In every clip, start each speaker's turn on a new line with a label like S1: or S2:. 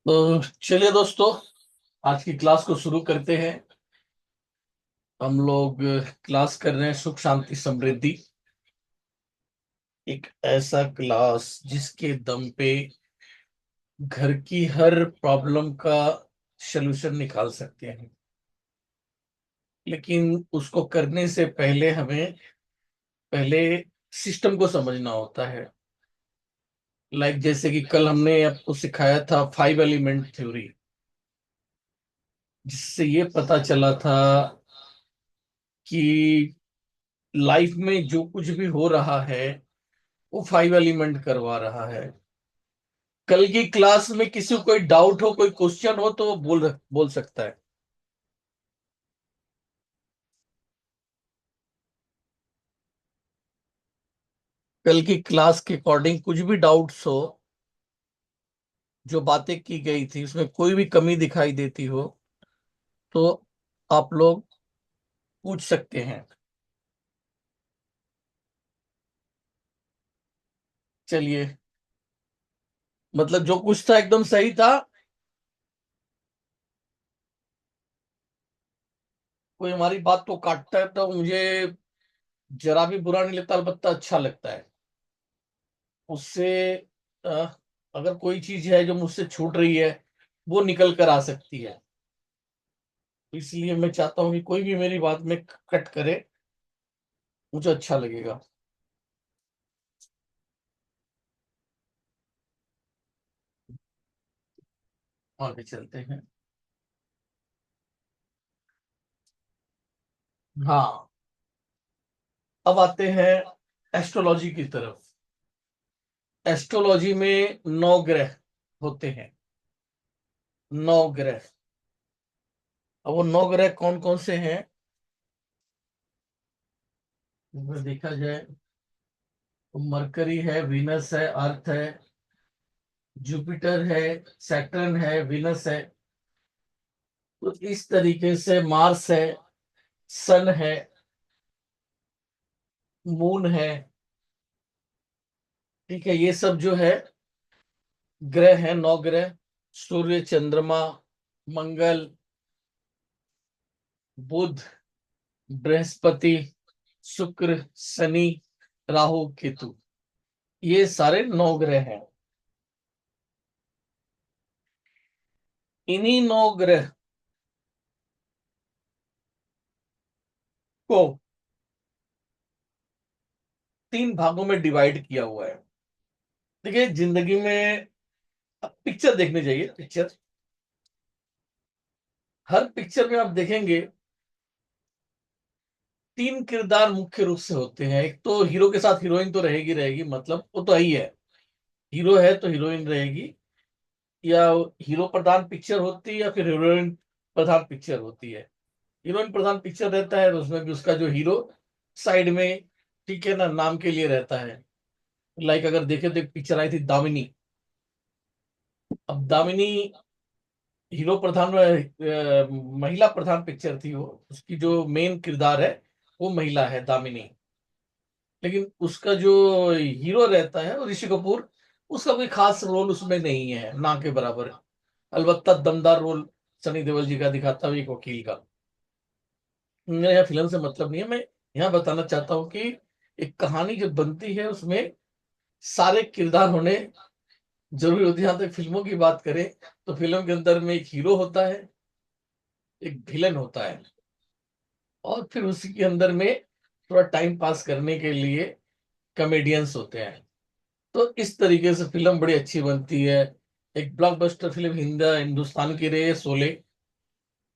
S1: तो चलिए दोस्तों, आज की क्लास को शुरू करते हैं। हम लोग क्लास कर रहे हैं सुख शांति समृद्धि। एक ऐसा क्लास जिसके दम पे घर की हर प्रॉब्लम का सलूशन निकाल सकते हैं। लेकिन उसको करने से पहले हमें पहले सिस्टम को समझना होता है। जैसे कि कल हमने आपको सिखाया था 5 एलिमेंट थ्योरी, जिससे ये पता चला था कि लाइफ में जो कुछ भी हो रहा है वो 5 एलिमेंट करवा रहा है। कल की क्लास में किसी को कोई डाउट हो, कोई क्वेश्चन हो तो वो बोल सकता है। कल की क्लास के अकॉर्डिंग कुछ भी डाउट्स हो, जो बातें की गई थी उसमें कोई भी कमी दिखाई देती हो तो आप लोग पूछ सकते हैं। चलिए, मतलब जो कुछ था एकदम सही था। कोई हमारी बात को काटता है तो मुझे जरा भी बुरा नहीं लगता, अलबत्ता अच्छा लगता है उससे। अ, अगर कोई चीज है जो मुझसे छूट रही है वो निकल कर आ सकती है। इसलिए मैं चाहता हूँ कि कोई भी मेरी बात में कट करे, मुझे अच्छा लगेगा। आगे चलते हैं। हाँ, अब आते हैं एस्ट्रोलॉजी की तरफ। एस्ट्रोलॉजी में 9 ग्रह होते हैं। 9 ग्रह। अब वो 9 ग्रह कौन कौन से हैं, अगर देखा जाए तो मरकरी है, वीनस है, अर्थ है, जुपिटर है, सैटर्न है, वीनस है। तो इस तरीके से मार्स है, सन है, मून है। ठीक है, ये सब जो है ग्रह हैं, 9 ग्रह। सूर्य, चंद्रमा, मंगल, बुध, बृहस्पति, शुक्र, शनि, राहु, केतु, ये सारे 9 ग्रह हैं। इन्हीं 9 ग्रह को 3 भागों में डिवाइड किया हुआ है। देखिए, जिंदगी में पिक्चर देखने जाइए, पिक्चर। हर पिक्चर में आप देखेंगे 3 किरदार मुख्य रूप से होते हैं। एक तो हीरो के साथ हीरोइन तो रहेगी रहेगी, मतलब वो तो ही है। हीरो है तो हीरोइन रहेगी, या हीरो प्रधान पिक्चर होती है या फिर हीरोइन प्रधान पिक्चर होती है। हीरोइन प्रधान पिक्चर रहता है तो उसमें भी उसका जो हीरो साइड में, ठीक है ना, नाम के लिए रहता है। अगर देखे तो एक पिक्चर आई थी दामिनी। अब दामिनी हीरो प्रधान महिला प्रधान पिक्चर थी। वो उसकी जो मेन किरदार है वो महिला है, दामिनी। लेकिन उसका जो हीरो रहता है वो ऋषि कपूर, उसका कोई खास रोल उसमें नहीं है, ना के बराबर। अलबत्ता दमदार रोल सनी देओल जी का दिखाता हुआ एक वकील का। मेरा यहाँ फिल्म से मतलब नहीं है, मैं यहाँ बताना चाहता हूँ कि एक कहानी जो बनती है उसमें सारे किरदार होने जरूरी होती है। यहाँ तक फिल्मों की बात करें तो फिल्म के अंदर में एक हीरो होता है, एक विलन होता है, और फिर उसी के अंदर में थोड़ा टाइम पास करने के लिए कॉमेडियंस होते हैं। तो इस तरीके से फिल्म बड़ी अच्छी बनती है। एक ब्लॉकबस्टर फिल्म हिंदुस्तान की रही है, शोले,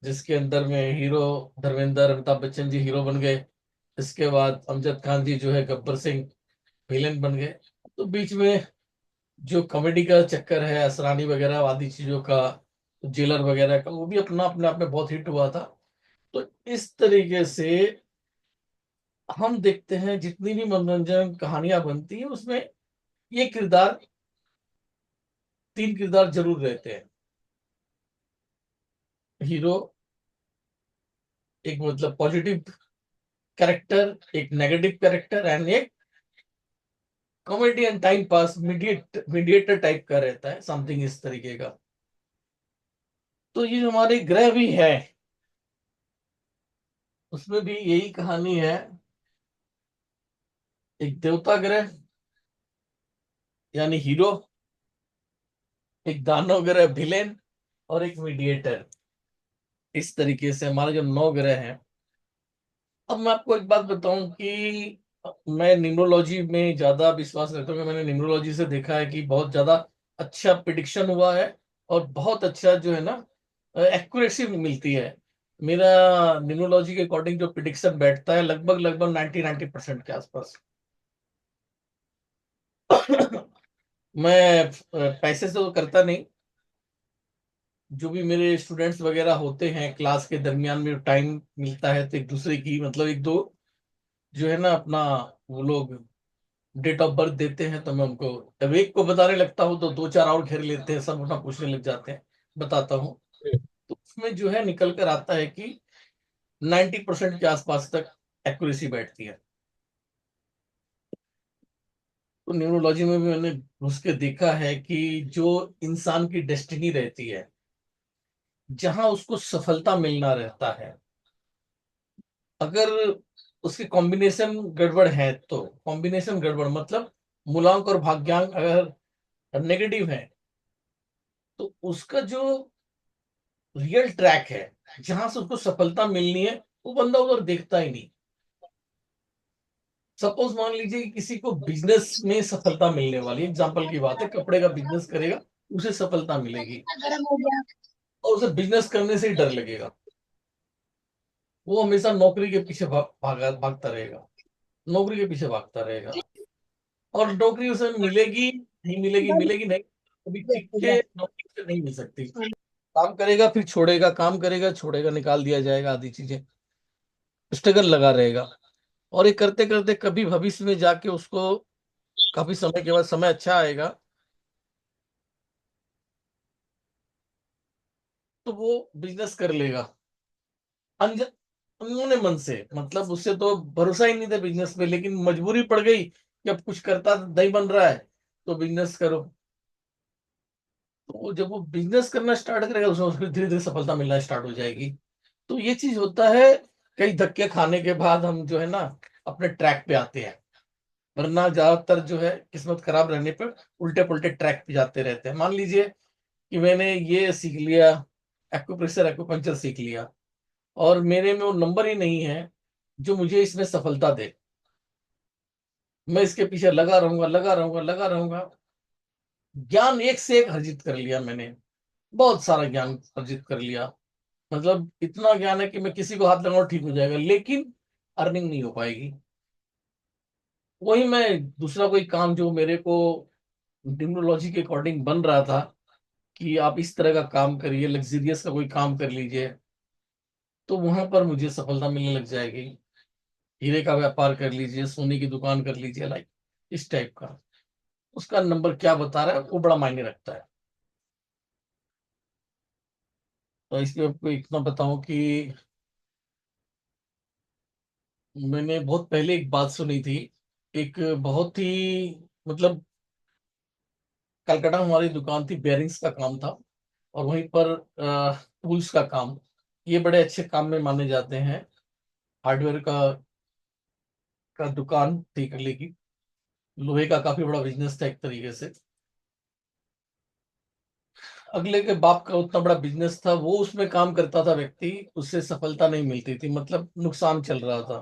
S1: जिसके अंदर में हीरो धर्मेंद्र, अमिताभ बच्चन जी हीरो बन गए। इसके बाद अमजद खान जी जो है, गब्बर सिंह विलेन बन गए। तो बीच में जो कॉमेडी का चक्कर है, असरानी वगैरह आदि चीजों का, जेलर वगैरह का, वो भी अपना अपने आप में बहुत हिट हुआ था। तो इस तरीके से हम देखते हैं जितनी भी मनोरंजन कहानियां बनती हैं उसमें ये किरदार, 3 किरदार जरूर रहते हैं। हीरो, एक मतलब पॉजिटिव कैरेक्टर, एक नेगेटिव कैरेक्टर, एंड एक comedian time pass mediator type का रहता है, समथिंग इस तरीके का। तो ये जो हमारे ग्रह भी है, उसमें भी यही कहानी है। एक देवता ग्रह यानी हीरो, एक दानव ग्रह विलेन, और एक मीडिएटर। इस तरीके से हमारे जो 9 ग्रह हैं। अब मैं आपको एक बात बताऊं कि मैं न्यूमरोलॉजी में ज्यादा विश्वास रखता हूँ, कि मैंने न्यूमरोलॉजी से देखा है कि बहुत ज्यादा अच्छा प्रिडिक्शन हुआ है, और बहुत अच्छा जो है ना एक्यूरेसी मिलती है। मेरा न्यूमरोलॉजी के अकॉर्डिंग जो प्रिडिक्शन बैठता है लगभग लगभग 90% के आसपास। मैं पैसे से तो करता नहीं। जो भी मेरे स्टूडेंट्स वगैरह होते हैं, क्लास के दरमियान में टाइम मिलता है तो एक दूसरे की मतलब एक दो जो है ना अपना, वो लोग डेट ऑफ बर्थ देते हैं, तो मैं उनको जब एक को बताने लगता हूँ तो दो चार और घेर लेते हैं, सब अपना पूछने लग जाते हैं। बताता हूँ तो उसमें जो है निकल कर आता है कि 90% के आसपास तक एक्यूरेसी बैठती है। तो न्यूरोलॉजी में भी मैंने घुस के देखा है कि जो इंसान की डेस्टिनी रहती है, जहां उसको सफलता मिलना रहता है, अगर उसकी कॉम्बिनेशन गड़बड़ है, तो कॉम्बिनेशन गड़बड़ मतलब मूलांक और भाग्यांक अगर नेगेटिव है, तो उसका जो रियल ट्रैक है, जहां से उसको सफलता मिलनी है, वो बंदा उधर देखता ही नहीं। सपोज मान लीजिए कि किसी को बिजनेस में सफलता मिलने वाली, एग्जांपल की बात है, कपड़े का बिजनेस करेगा, उसे सफलता मिलेगी,
S2: गर्म हो गया।
S1: और उसे बिजनेस करने से ही डर लगेगा। वो हमेशा नौकरी के पीछे भागता रहेगा, नौकरी के पीछे भागता रहेगा। और नौकरी उसे मिलेगी नहीं, मिलेगी मिलेगी नहीं, कभी टिक के नौकरी से नहीं मिल सकती। काम करेगा फिर छोड़ेगा, काम करेगा छोड़ेगा, निकाल दिया जाएगा, आदि चीजें, स्ट्रगल लगा रहेगा। और ये करते करते कभी भविष्य में जाके उसको काफी समय के बाद समय अच्छा आएगा, तो वो बिजनेस कर लेगा। अनजाने मन से, मतलब उससे तो भरोसा ही नहीं था बिजनेस पे, लेकिन मजबूरी पड़ गई कि अब कुछ करता नहीं बन रहा है, तो बिजनेस करो। तो जब वो बिजनेस करना स्टार्ट करेगा, उसमें उसको धीरे धीरे सफलता मिलना स्टार्ट हो जाएगी। तो ये चीज होता है। कई धक्के खाने के बाद हम जो है ना अपने ट्रैक पे आते हैं, वरना ज्यादातर जो है किस्मत खराब रहने पर उल्टे पुल्टे ट्रैक पे जाते रहते हैं। मान लीजिए कि मैंने ये सीख लिया, एक्यूप्रेशर एक्यूपंक्चर सीख लिया, और मेरे में वो नंबर ही नहीं है जो मुझे इसमें सफलता दे। मैं इसके पीछे लगा रहूंगा, लगा रहूंगा, लगा रहूंगा। ज्ञान एक से एक अर्जित कर लिया मैंने, बहुत सारा ज्ञान अर्जित कर लिया। मतलब इतना ज्ञान है कि मैं किसी को हाथ लगाऊं ठीक हो जाएगा, लेकिन अर्निंग नहीं हो पाएगी। वही मैं दूसरा कोई काम जो मेरे को टेक्नोलॉजी के अकॉर्डिंग बन रहा था, कि आप इस तरह का काम करिए, लग्जरियस का कोई काम कर लीजिए, तो वहां पर मुझे सफलता मिलने लग जाएगी। हीरे का व्यापार कर लीजिए, सोने की दुकान कर लीजिए, लाइक इस टाइप का। उसका नंबर क्या बता रहा है वो बड़ा मायने रखता है। तो इसलिए आपको इतना बताऊं कि मैंने बहुत पहले एक बात सुनी थी। एक बहुत ही मतलब कलकत्ता में हमारी दुकान थी, बेयरिंग्स का काम था, और वहीं पर टूल्स का काम, ये बड़े अच्छे काम में माने जाते हैं। हार्डवेयर का दुकान थी करने की, लोहे का काफी बड़ा बिजनेस था एक तरीके से। अगले के बाप का उतना बड़ा बिजनेस था, वो उसमें काम करता था व्यक्ति, उससे सफलता नहीं मिलती थी, मतलब नुकसान चल रहा था।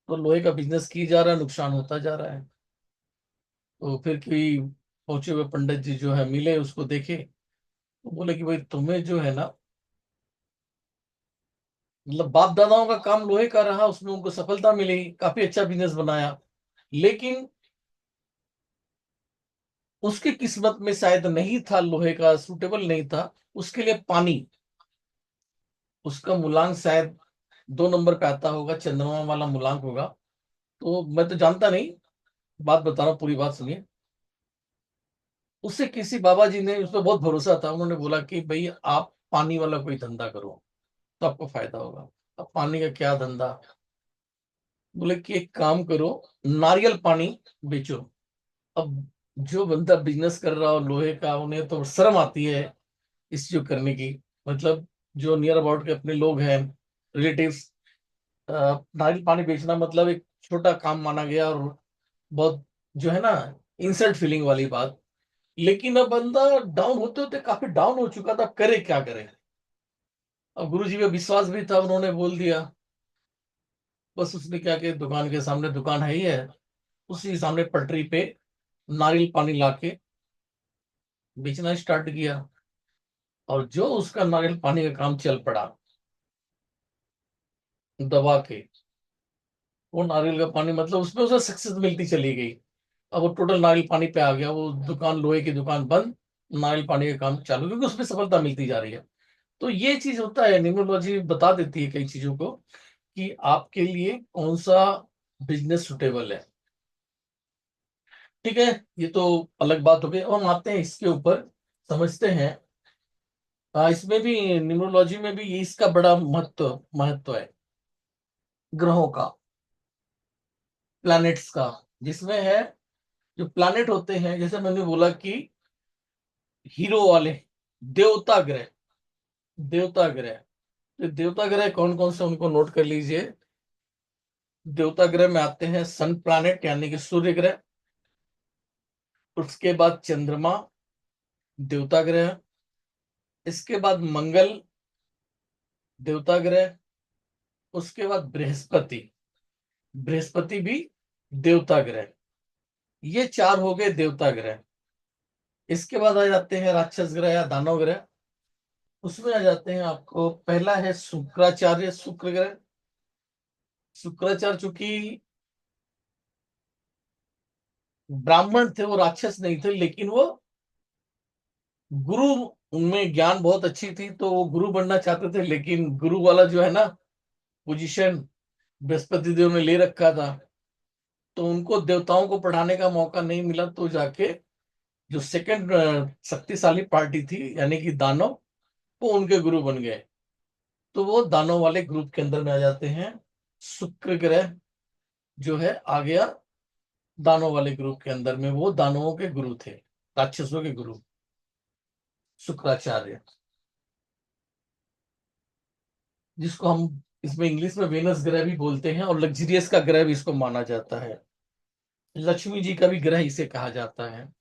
S1: तो लोहे का बिजनेस की जा रहा है, नुकसान होता जा रहा है। तो फिर कोई पहुंचे हुए पंडित जी जो है मिले, उसको देखे, तो बोले कि भाई तुम्हें जो है ना, मतलब बाप दादाओं का काम लोहे का रहा, उसमें उनको सफलता मिली, काफी अच्छा बिजनेस बनाया, लेकिन उसकी किस्मत में शायद नहीं था, लोहे का सूटेबल नहीं था उसके लिए पानी। उसका मूलांक शायद 2 नंबर पे आता होगा, चंद्रमा वाला मूलांक होगा। तो मैं तो जानता नहीं, बात बता रहा हूँ, पूरी बात सुनिए। उससे किसी बाबा जी ने, उस पर बहुत भरोसा था, उन्होंने बोला कि भाई आप पानी वाला कोई धंधा करो तो आपको फायदा होगा। अब पानी का क्या धंधा? बोले कि एक काम करो, नारियल पानी बेचो। अब जो बंदा बिजनेस कर रहा हो लोहे का, उन्हें तो शर्म आती है इस जो करने की। मतलब जो नियर अबाउट के अपने लोग हैं, रिलेटिव्स, नारियल पानी बेचना मतलब एक छोटा काम माना गया, और बहुत जो है ना, इंसल्ट फीलिंग वाली बात। लेकिन अब बंदा डाउन होते होते काफी डाउन हो चुका था, करे क्या करे। अब गुरुजी पे विश्वास भी था, उन्होंने बोल दिया। बस उसने क्या किया, दुकान के सामने, दुकान है ही है, उसी सामने पटरी पे नारियल पानी लाके बेचना स्टार्ट किया। और जो उसका नारियल पानी का काम चल पड़ा, दबा के, वो नारियल का पानी मतलब उसमें उसे सक्सेस मिलती चली गई। अब वो टोटल नारियल पानी पे आ गया, वो दुकान, लोहे की दुकान बंद, नारियल पानी का काम चालू, क्योंकि उसमें सफलता मिलती जा रही है। तो ये चीज होता है, न्यूमरोलॉजी बता देती है कई चीजों को कि आपके लिए कौन सा बिजनेस सुटेबल है। ठीक है, ये तो अलग बात हो गई। अब हम आते हैं इसके ऊपर, समझते हैं। इसमें भी, न्यूमरोलॉजी में भी ये इसका बड़ा महत्व महत्व है, ग्रहों का, प्लैनेट्स का, जिसमें है जो प्लैनेट होते हैं, जैसे मैंने बोला कि हीरो वाले, देवता ग्रह, देवता ग्रह। तो देवता ग्रह कौन कौन से, उनको नोट कर लीजिए। देवता ग्रह में आते हैं सन प्लैनेट यानी कि सूर्य ग्रह, उसके बाद चंद्रमा, देवता ग्रह, इसके बाद मंगल, देवता ग्रह, उसके बाद बृहस्पति, बृहस्पति भी देवता ग्रह। ये चार हो गए देवता ग्रह। इसके बाद आ जाते हैं राक्षस ग्रह या दानव ग्रह। उसमें आ जाते हैं, आपको पहला है शुक्राचार्य, शुक्र ग्रह। शुक्राचार्य चूंकि ब्राह्मण थे, वो राक्षस नहीं थे, लेकिन वो गुरु, उनमें ज्ञान बहुत अच्छी थी, तो वो गुरु बनना चाहते थे, लेकिन गुरु वाला जो है ना पोजीशन, बृहस्पति देव ने ले रखा था, तो उनको देवताओं को पढ़ाने का मौका नहीं मिला। तो जाके जो सेकंड शक्तिशाली पार्टी थी यानी कि दानव, वो उनके गुरु बन गए। तो वो दानव वाले ग्रुप के अंदर में आ जाते हैं। शुक्र ग्रह जो है आ गया दानव वाले ग्रुप के अंदर में, वो दानवों के गुरु थे, राक्षसों के गुरु, शुक्राचार्य, जिसको हम इसमें इंग्लिश में वेनस ग्रह भी बोलते हैं, और लग्जरियस का ग्रह भी इसको माना जाता है। लक्ष्मी जी का भी ग्रह इसे कहा जाता है,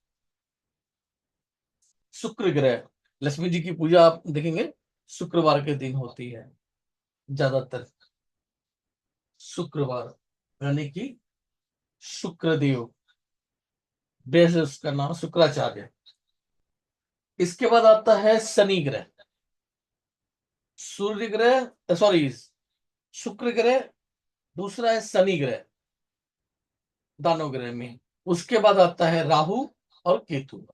S1: शुक्र ग्रह। लक्ष्मी जी की पूजा आप देखेंगे शुक्रवार के दिन होती है ज्यादातर, शुक्रवार, यानी कि शुक्रदेव, बेस उसका नाम शुक्राचार्य। इसके बाद आता है शनि ग्रह, सूर्य ग्रह, सॉरी, शुक्र ग्रह, दूसरा है शनि ग्रह दानव ग्रह में। उसके बाद आता है राहु और केतु।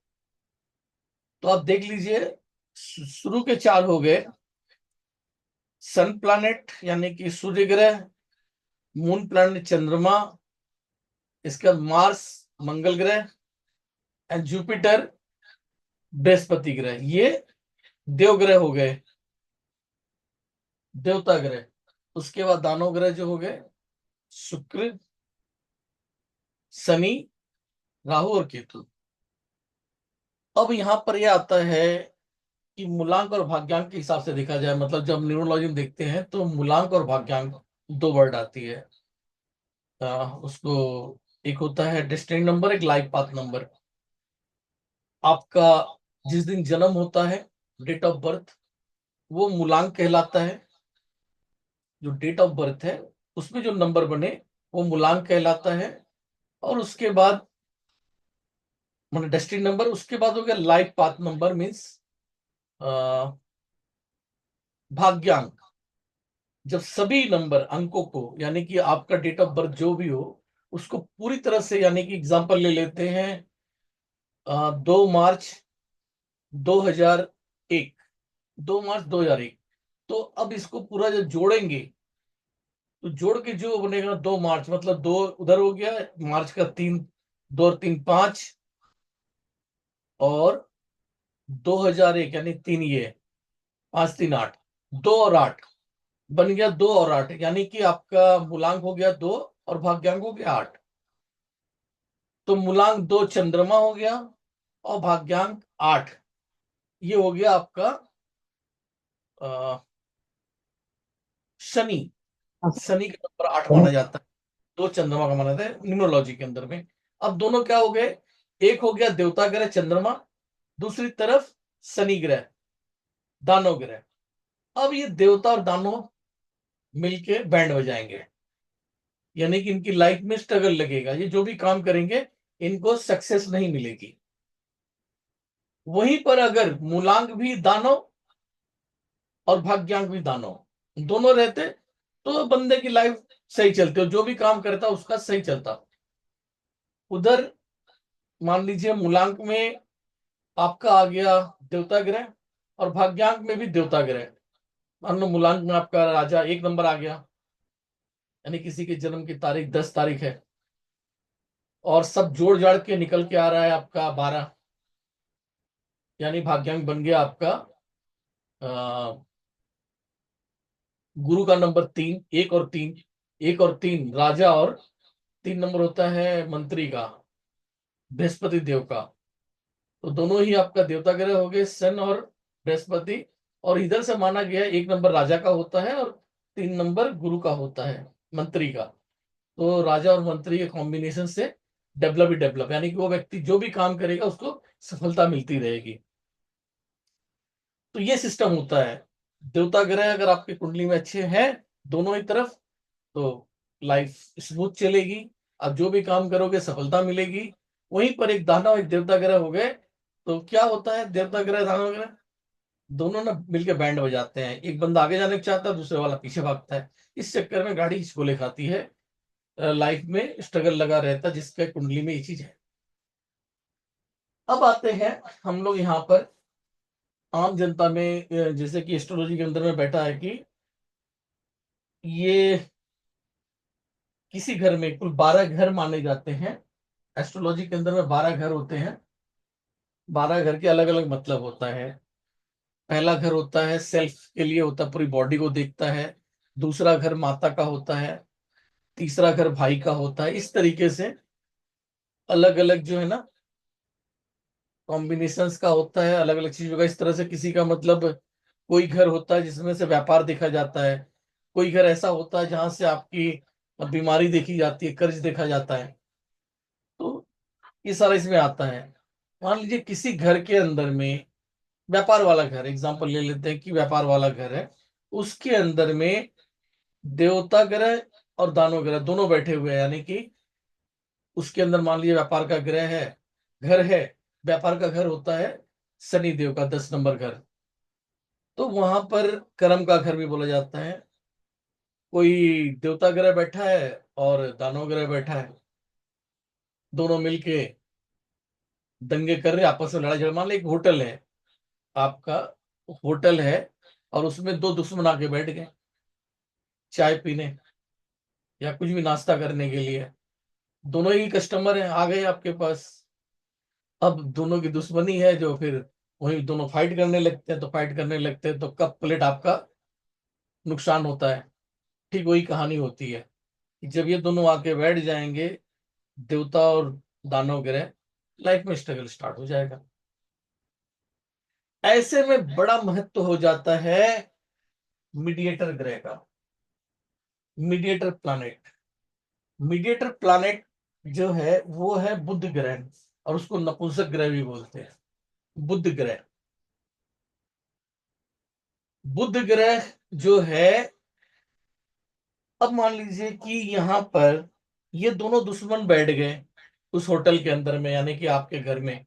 S1: तो आप देख लीजिए, शुरू के चार हो गए, सन प्लैनेट यानी कि सूर्य ग्रह, मून प्लैनेट चंद्रमा, इसके बाद मार्स मंगल ग्रह, एंड जुपिटर बृहस्पति ग्रह। ये देव ग्रह हो गए, देवता ग्रह। उसके बाद दानव ग्रह जो हो गए शुक्र, शनि, राहु और केतु। अब यहां पर यह आता है कि मूलांक और भाग्यांक के हिसाब से देखा जाए, मतलब जब न्यूमरोलॉजी में देखते हैं तो मूलांक और भाग्यांक दो वर्ड आती है। उसको, एक होता है डेस्टिनी नंबर, एक लाइफ पाथ नंबर। आपका जिस दिन जन्म होता है, डेट ऑफ बर्थ, वो मूलांक कहलाता है। जो डेट ऑफ बर्थ है उसमें जो नंबर बने वो मूलांक कहलाता है। और उसके बाद मतलब डेस्टिनी नंबर, उसके बाद हो गया लाइफ पाथ नंबर, मीन्स भाग्यांक। जब सभी नंबर अंकों को, यानी कि आपका डेट ऑफ बर्थ जो भी हो, उसको पूरी तरह से, यानी कि एग्जांपल ले लेते हैं 2 मार्च 2001, 2 मार्च 2001। तो अब इसको पूरा जब जोड़ेंगे, तो जोड़ के जो बनेगा 2 मार्च, मतलब दो उधर हो गया, मार्च का तीन, 2 और 3 5, और 2001 यानी तीन, ये 5 3 8, 2 और 8 बन गया, 2 और 8, यानी कि आपका मूलांक हो गया 2 और भाग्यांक हो गया 8। तो मूलांक 2 चंद्रमा हो गया और भाग्यांक 8, ये हो गया आपका शनि,
S2: अच्छा।
S1: शनि का नंबर 8 माना जाता है, दो चंद्रमा का माना जाता है न्यूमरोलॉजी के अंदर में। अब दोनों क्या हो गए, एक हो गया देवता ग्रह चंद्रमा, दूसरी तरफ शनि ग्रह दानव ग्रह। अब ये देवता और दानव मिलके बैंड बजाएंगे, यानी कि इनकी लाइफ में स्ट्रगल लगेगा, ये जो भी काम करेंगे इनको सक्सेस नहीं मिलेगी। वहीं पर अगर मूलांक भी दानव और भाग्यांक भी दानव दोनों रहते तो बंदे की लाइफ सही चलती और जो भी काम करता उसका सही चलता। उधर मान लीजिए मूलांक में आपका आ गया देवता ग्रह और भाग्यांक में भी देवता ग्रह। मान लो मूलांक में आपका राजा 1 नंबर आ गया, यानी किसी के जन्म की तारीख 10 तारीख है, और सब जोड़ जाड़ के निकल के आ रहा है आपका 12, यानी भाग्यांक बन गया आपका गुरु का नंबर 3, 1 और 3, 1 और 3 राजा, और 3 नंबर होता है मंत्री का, बृहस्पति देव का। तो दोनों ही आपका देवता ग्रह हो गए, सन और बृहस्पति। और इधर से माना गया 1 नंबर राजा का होता है और 3 नंबर गुरु का होता है, मंत्री का। तो राजा और मंत्री के कॉम्बिनेशन से डेवलप ही डेवलप, यानी कि वो व्यक्ति जो भी काम करेगा उसको सफलता मिलती रहेगी। तो ये सिस्टम होता है। देवता ग्रह अगर आपकी कुंडली में अच्छे हैं दोनों ही तरफ, तो लाइफ स्मूथ चलेगी, आप जो भी काम करोगे सफलता मिलेगी। वहीं पर एक दानव एक देवता ग्रह हो गए तो क्या होता है, देवता ग्रह दानव ग्रह दोनों ना मिलके बैंड बजाते हैं, एक बंदा आगे जाने को चाहता है दूसरे वाला पीछे भागता है, इस चक्कर में गाड़ी हिचकोले खाती है, लाइफ में स्ट्रगल लगा रहता है, जिसका कुंडली में ये चीज है। अब आते हैं हम लोग यहाँ पर आम जनता में, जैसे कि एस्ट्रोलॉजी के अंदर में बैठा है कि ये किसी घर में कुल 12 घर माने जाते हैं। एस्ट्रोलॉजी के अंदर में 12 घर होते हैं। 12 घर के अलग अलग मतलब होता है। पहला घर होता है सेल्फ के लिए होता है, पूरी बॉडी को देखता है। दूसरा घर माता का होता है। तीसरा घर भाई का होता है। इस तरीके से अलग अलग जो है ना कॉम्बिनेशंस का होता है, अलग अलग चीजों का। इस तरह से किसी का मतलब कोई घर होता है जिसमें से व्यापार देखा जाता है, कोई घर ऐसा होता है जहां से आपकी बीमारी देखी जाती है, कर्ज देखा जाता है। तो ये सारा इसमें आता है। मान लीजिए किसी घर के अंदर में व्यापार वाला घर, एग्जांपल ले लेते हैं कि व्यापार वाला घर है, उसके अंदर में देवता ग्रह और दानव ग्रह दोनों बैठे हुए हैं, यानी कि उसके अंदर मान लीजिए व्यापार का ग्रह है, घर है, व्यापार का घर होता है शनि देव का 10 नंबर घर। तो वहां पर कर्म का घर भी बोला जाता है। कोई देवता ग्रह बैठा है और दानव ग्रह बैठा है, दोनों मिलके दंगे कर रहे हैं, आपस में लड़ाई झगड़ा। मान लो एक होटल है आपका, होटल है और उसमें दो दुश्मन आके बैठ गए चाय पीने या कुछ भी नाश्ता करने के लिए। दोनों ही कस्टमर हैं, आ गए आपके पास। अब दोनों की दुश्मनी है, जो फिर वही दोनों फाइट करने लगते हैं। तो फाइट करने लगते हैं तो कप प्लेट आपका नुकसान होता है। ठीक वही कहानी होती है कि जब ये दोनों आके बैठ जाएंगे, देवता और दानव ग्रह, लाइफ में स्ट्रगल स्टार्ट हो जाएगा। ऐसे में बड़ा महत्व हो जाता है मीडिएटर ग्रह का। मीडिएटर प्लैनेट, मीडिएटर प्लैनेट जो है वो है बुध ग्रह, और उसको नपुंसक ग्रह भी बोलते हैं। बुध ग्रह, बुध ग्रह जो है, अब मान लीजिए कि यहाँ पर ये दोनों दुश्मन बैठ गए उस होटल के अंदर में, यानी कि आपके घर में,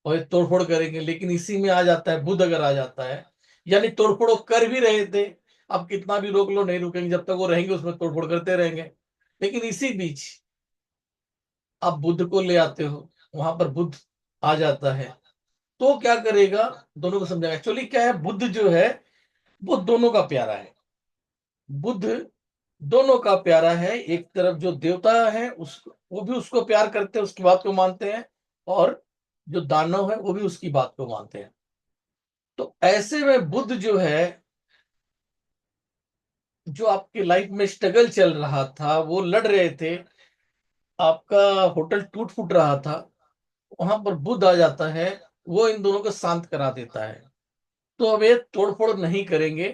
S1: और ये तोड़फोड़ करेंगे। लेकिन इसी में आ जाता है बुध, अगर आ जाता है, यानी तोड़फोड़ वो कर भी रहे थे, अब कितना भी रोक लो नहीं रुकेंगे, जब तक वो रहेंगे उसमें तोड़फोड़ करते रहेंगे। लेकिन इसी बीच आप बुध को ले आते हो, वहां पर बुध आ जाता है, तो क्या करेगा, दोनों को समझाएगा। एक्चुअली क्या है, बुध जो है वो दोनों का प्यारा है। बुध दोनों का प्यारा है। एक तरफ जो देवता है उस वो भी उसको प्यार करते हैं, उसकी बात को मानते हैं, और जो दानव है वो भी उसकी बात को मानते हैं। तो ऐसे में बुध जो है, जो आपकी लाइफ में स्ट्रगल चल रहा था, वो लड़ रहे थे, आपका होटल टूट फूट रहा था, वहां पर बुध आ जाता है, वो इन दोनों को शांत करा देता है। तो अब ये तोड़फोड़ नहीं करेंगे।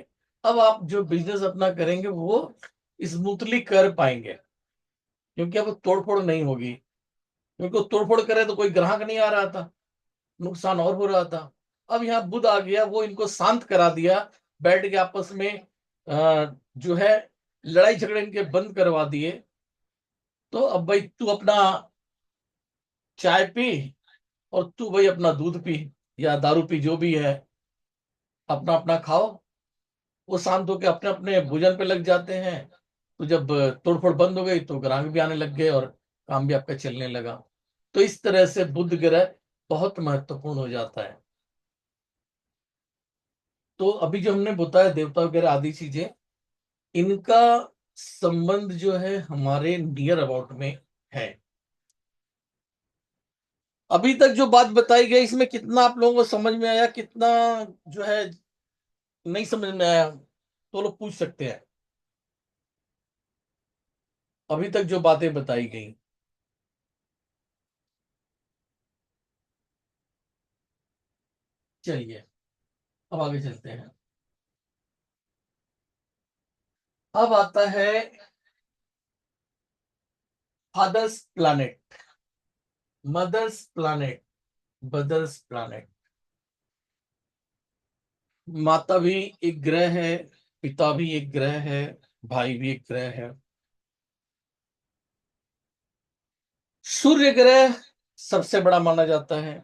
S1: अब आप जो बिजनेस अपना करेंगे वो स्मूथली कर पाएंगे, क्योंकि अब तोड़फोड़ नहीं होगी। क्योंकि वो तोड़फोड़ करे तो कोई ग्राहक नहीं आ रहा था, नुकसान और हो रहा था। अब यहाँ बुध आ गया, वो इनको शांत करा दिया, बैठ के आपस में जो है लड़ाई झगड़े इनके बंद करवा दिए। तो अब भाई तू अपना चाय पी, और तू भाई अपना दूध पी या दारू पी, जो भी है, अपना अपना खाओ। वो शांत होकर अपने अपने भोजन पे लग जाते हैं। तो जब तोड़फोड़ बंद हो गई तो ग्राहक भी आने लग गए और काम भी आपका चलने लगा। तो इस तरह से बुध ग्रह बहुत महत्वपूर्ण हो जाता है। तो अभी जो हमने बताया देवता वगैरह आदि चीजें, इनका संबंध जो है हमारे नियर अबाउट में है। अभी तक जो बात बताई गई, इसमें कितना आप लोगों को समझ में आया, कितना जो है नहीं समझ में आया, तो लोग पूछ सकते हैं। अभी तक जो बातें बताई गई। चलिए अब आगे चलते हैं। अब आता है father's planet, mother's planet, brother's planet. माता भी एक ग्रह है, पिता भी एक ग्रह है, भाई भी एक ग्रह है। सूर्य ग्रह सबसे बड़ा माना जाता है।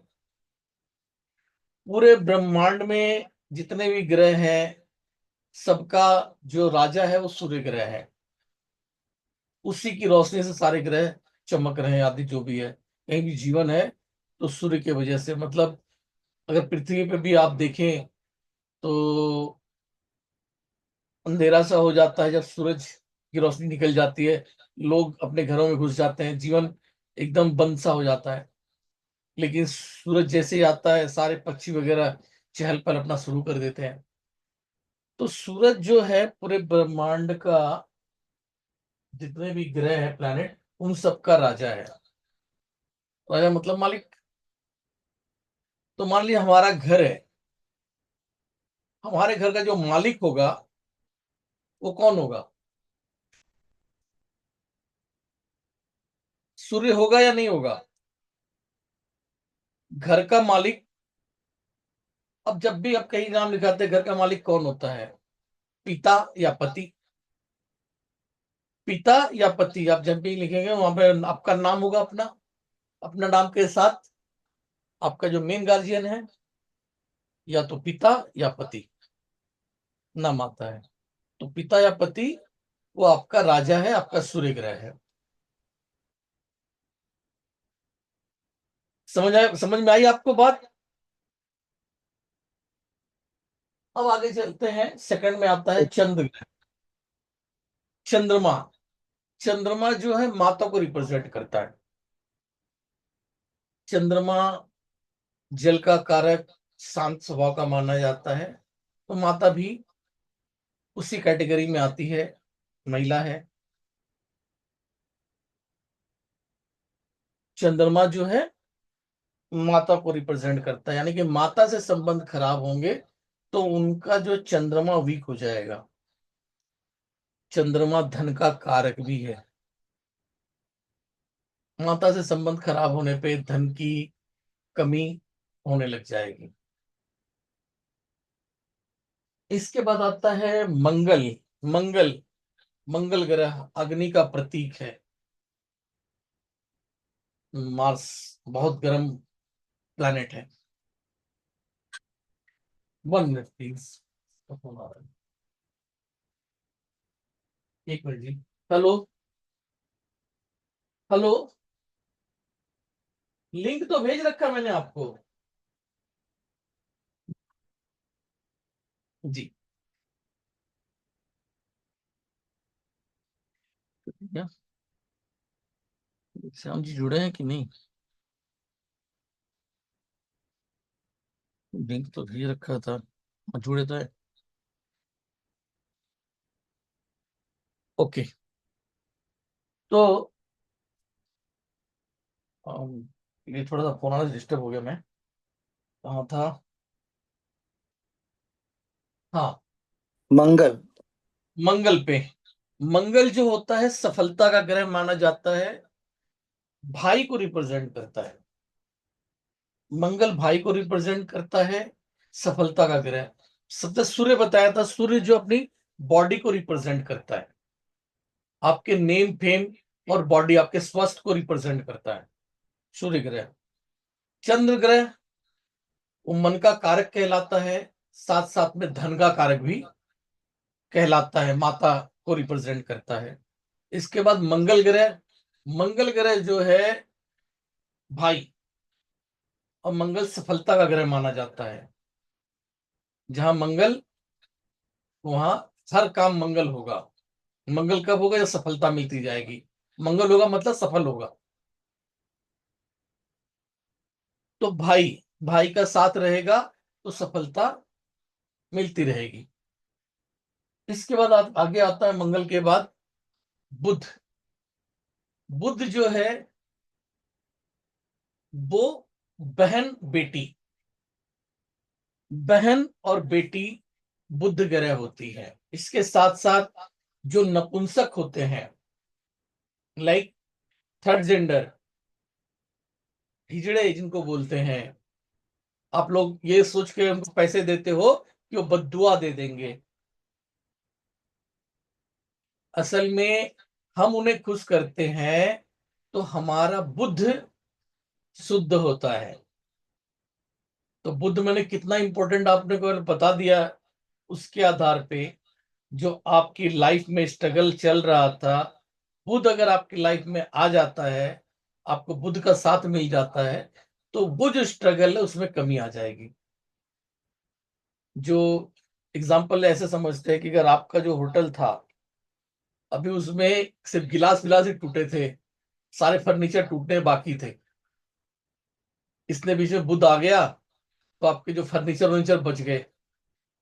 S1: पूरे ब्रह्मांड में जितने भी ग्रह हैं, सबका जो राजा है वो सूर्य ग्रह है। उसी की रोशनी से सारे ग्रह चमक रहे हैं, आदि जो भी है। कहीं भी जीवन है तो सूर्य की वजह से। मतलब अगर पृथ्वी पे भी आप देखें तो अंधेरा सा हो जाता है जब सूरज की रोशनी निकल जाती है, लोग अपने घरों में घुस जाते हैं, जीवन एकदम बंद सा हो जाता है। लेकिन सूरज जैसे ही आता है, सारे पक्षी वगैरह चहल पहल अपना शुरू कर देते हैं। तो सूरज जो है पूरे ब्रह्मांड का, जितने भी ग्रह है, प्लैनेट, उन सबका राजा है। राजा मतलब मालिक। तो मान लीजिए हमारा घर है, हमारे घर का जो मालिक होगा वो कौन होगा? सूर्य होगा या नहीं होगा? घर का मालिक। अब जब भी आप कहीं नाम लिखाते हैं, घर का मालिक कौन होता है? पिता या पति? पिता या पति, आप जब भी लिखेंगे वहां पे आपका नाम होगा, अपना अपना नाम के साथ आपका जो मेन गार्जियन है, या तो पिता या पति नाम आता है। तो पिता या पति वो आपका राजा है, आपका सूर्य ग्रह है। समझ में आई आपको बात? अब आगे चलते हैं। सेकंड में आता है चंद्र ग्रह, चंद्रमा। चंद्रमा जो है माता को रिप्रेजेंट करता है। चंद्रमा जल का कारक, शांत स्वभाव का माना जाता है। तो माता भी उसी कैटेगरी में आती है, महिला है। चंद्रमा जो है माता को रिप्रेजेंट करता है, यानी कि माता से संबंध खराब होंगे तो उनका जो चंद्रमा वीक हो जाएगा। चंद्रमा धन का कारक भी है। माता से संबंध खराब होने पे धन की कमी होने लग जाएगी। इसके बाद आता है मंगल। मंगल, मंगल ग्रह अग्नि का प्रतीक है। मार्स बहुत गर्म प्लैनेट है। 1 मिनट प्लीज, फोन आ रहा है। 1 मिनट जी। हेलो। हेलो। लिंक तो भेज रखा मैंने आपको। जी। क्या श्याम जी जुड़े हैं कि नहीं? लिंक तो भेज रखा था। जुड़े तो है। ओके। तो ये थोड़ा सा फोन आना डिस्टर्ब हो गया। मैं कहाँ था? हाँ,
S2: मंगल।
S1: मंगल पे। मंगल जो होता है सफलता का ग्रह माना जाता है, भाई को रिप्रेजेंट करता है। मंगल भाई को रिप्रेजेंट करता है, सफलता का ग्रह। सबसे सूर्य बताया था, सूर्य जो अपनी बॉडी को रिप्रेजेंट करता है, आपके नेम फेम और बॉडी, आपके स्वास्थ्य को रिप्रेजेंट करता है सूर्य ग्रह। चंद्र ग्रह वो मन का कारक कहलाता है, साथ साथ में धन का कारक भी कहलाता है, माता को रिप्रेजेंट करता है। इसके बाद मंगल ग्रह। मंगल ग्रह जो है भाई, और मंगल सफलता का ग्रह माना जाता है। जहां मंगल, वहां हर काम मंगल होगा। मंगल कब होगा? जब सफलता मिलती जाएगी। मंगल होगा मतलब सफल होगा। तो भाई, भाई का साथ रहेगा तो सफलता मिलती रहेगी। इसके बाद आगे आता है मंगल के बाद बुध। बुध जो है वो बहन बेटी, बहन और बेटी बुध ग्रह होती है। इसके साथ साथ जो नपुंसक होते हैं, लाइक थर्ड जेंडर, हिजड़े जिनको बोलते हैं, आप लोग ये सोच के उनको पैसे देते हो कि वो बद्दुआ दे देंगे। असल में हम उन्हें खुश करते हैं तो हमारा बुध शुद्ध होता है। तो बुध मैंने कितना इंपॉर्टेंट आपने को बता दिया। उसके आधार पे जो आपकी लाइफ में स्ट्रगल चल रहा था, बुध अगर आपकी लाइफ में आ जाता है, आपको बुध का साथ मिल जाता है, तो वो जो स्ट्रगल है उसमें कमी आ जाएगी। जो एग्जाम्पल ऐसे समझते हैं कि अगर आपका जो होटल था, अभी उसमें सिर्फ गिलास विलास ही टूटे थे, सारे फर्नीचर टूटने बाकी थे, इसने बीच में बुध आ गया, तो आपके जो फर्नीचर वर्नीचर बच गए।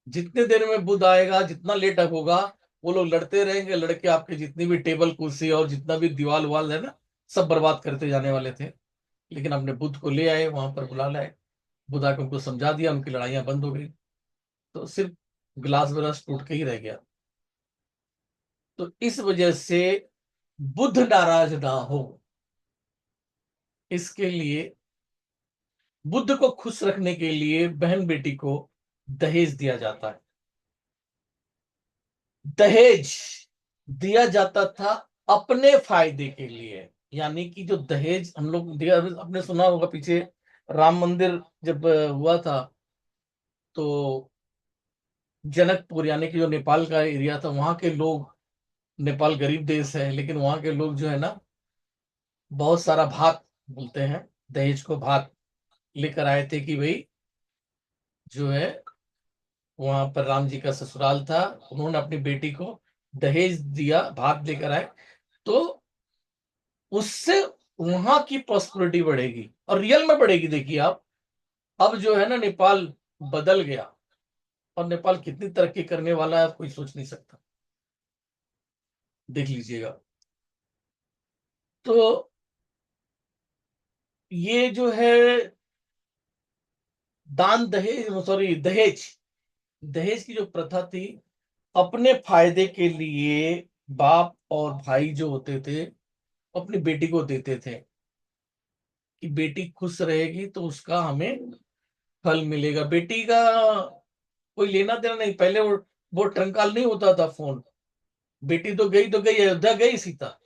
S1: जितने देर में बुध आएगा, जितना लेट होगा, वो लोग लड़ते रहेंगे, लड़के आपके जितनी भी टेबल कुर्सी और जितना भी दीवार वाल है ना, सब बर्बाद करते जाने वाले थे। लेकिन अपने बुद्ध को ले आए, वहां पर बुला लाए, बुद्ध आके उनको समझा दिया, उनकी लड़ाइयां बंद हो गई। तो सिर्फ गिलास विलास टूट के ही रह गया। तो इस वजह से बुद्ध नाराज ना हो, इसके लिए बुद्ध को खुश रखने के लिए बहन बेटी को दहेज दिया जाता है। दहेज दिया जाता था अपने फायदे के लिए। यानी कि जो दहेज हम लोग दिया, आपने सुना होगा पीछे राम मंदिर जब हुआ था, तो जनकपुर यानी कि जो नेपाल का एरिया था, वहां के लोग, नेपाल गरीब देश है लेकिन वहां के लोग जो है ना, बहुत सारा भात बोलते हैं, दहेज को भात लेकर आए थे कि भाई जो है, वहां पर राम जी का ससुराल था, उन्होंने अपनी बेटी को दहेज दिया, भात लेकर आए। तो उससे वहां की प्रॉस्पेरिटी बढ़ेगी, और रियल में बढ़ेगी। देखिए आप, अब जो है ना नेपाल बदल गया, और नेपाल कितनी तरक्की करने वाला है कोई सोच नहीं सकता, देख लीजिएगा। तो ये जो है दान दहेज, सॉरी दहेज, दहेज की जो प्रथा थी, अपने फायदे के लिए बाप और भाई जो होते थे अपनी बेटी को देते थे कि बेटी खुश रहेगी तो उसका हमें फल मिलेगा। बेटी का कोई लेना देना नहीं, पहले वो ट्रंकाल नहीं होता था फोन, बेटी तो गई, अयोध्या गई सीता,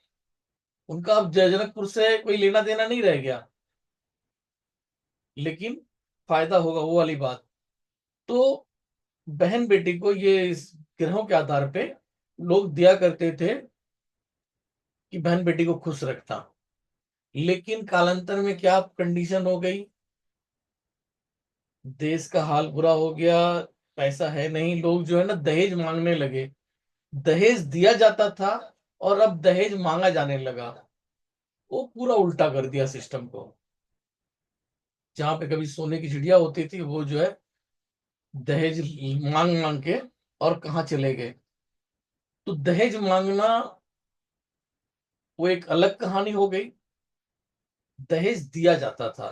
S1: उनका अब जनकपुर से कोई लेना देना नहीं रह गया। लेकिन फायदा होगा वो वाली बात। तो बहन बेटी को ये इस ग्रहों के आधार पे लोग दिया करते थे कि बहन बेटी को खुश रखता। लेकिन कालांतर में क्या कंडीशन हो गई, देश का हाल बुरा हो गया, पैसा है नहीं, लोग जो है ना दहेज मांगने लगे। दहेज दिया जाता था और अब दहेज मांगा जाने लगा। वो पूरा उल्टा कर दिया सिस्टम को। जहां पे कभी सोने की चिड़िया होती थी, वो जो है दहेज मांग मांग के और कहाँ चले गए। तो दहेज मांगना वो एक अलग कहानी हो गई। दहेज दिया जाता था,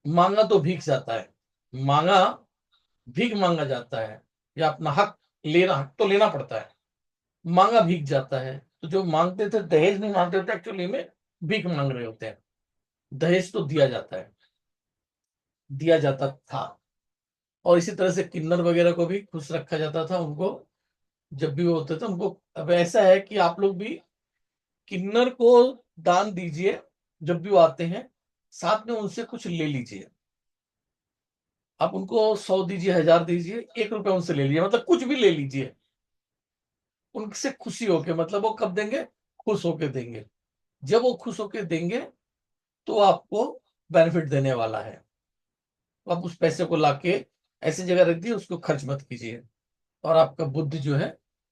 S1: मांगा तो भीख जाता है। मांगा भीख मांगा जाता है, या अपना हक लेना, हक तो लेना पड़ता है, मांगा भीख जाता है। तो जो मांगते थे दहेज नहीं मांगते थे, एक्चुअली में भीख मांग रहे होते हैं। दहेज तो दिया जाता है, दिया जाता था। और इसी तरह से किन्नर वगैरह को भी खुश रखा जाता था उनको, जब भी वो होते थे उनको। अब ऐसा है कि आप लोग भी किन्नर को दान दीजिए, जब भी वो आते हैं, साथ में उनसे कुछ ले लीजिए। आप उनको 100 दीजिए, 1000 दीजिए, 1 रुपया उनसे ले लीजिए, मतलब कुछ भी ले लीजिए उनसे खुशी होके। मतलब वो कब देंगे? खुश होके देंगे। जब वो खुश होके देंगे तो आपको बेनिफिट देने वाला है। तो आप उस पैसे को लाके ऐसी जगह रख दिए, उसको खर्च मत कीजिए, और आपका बुद्धि जो है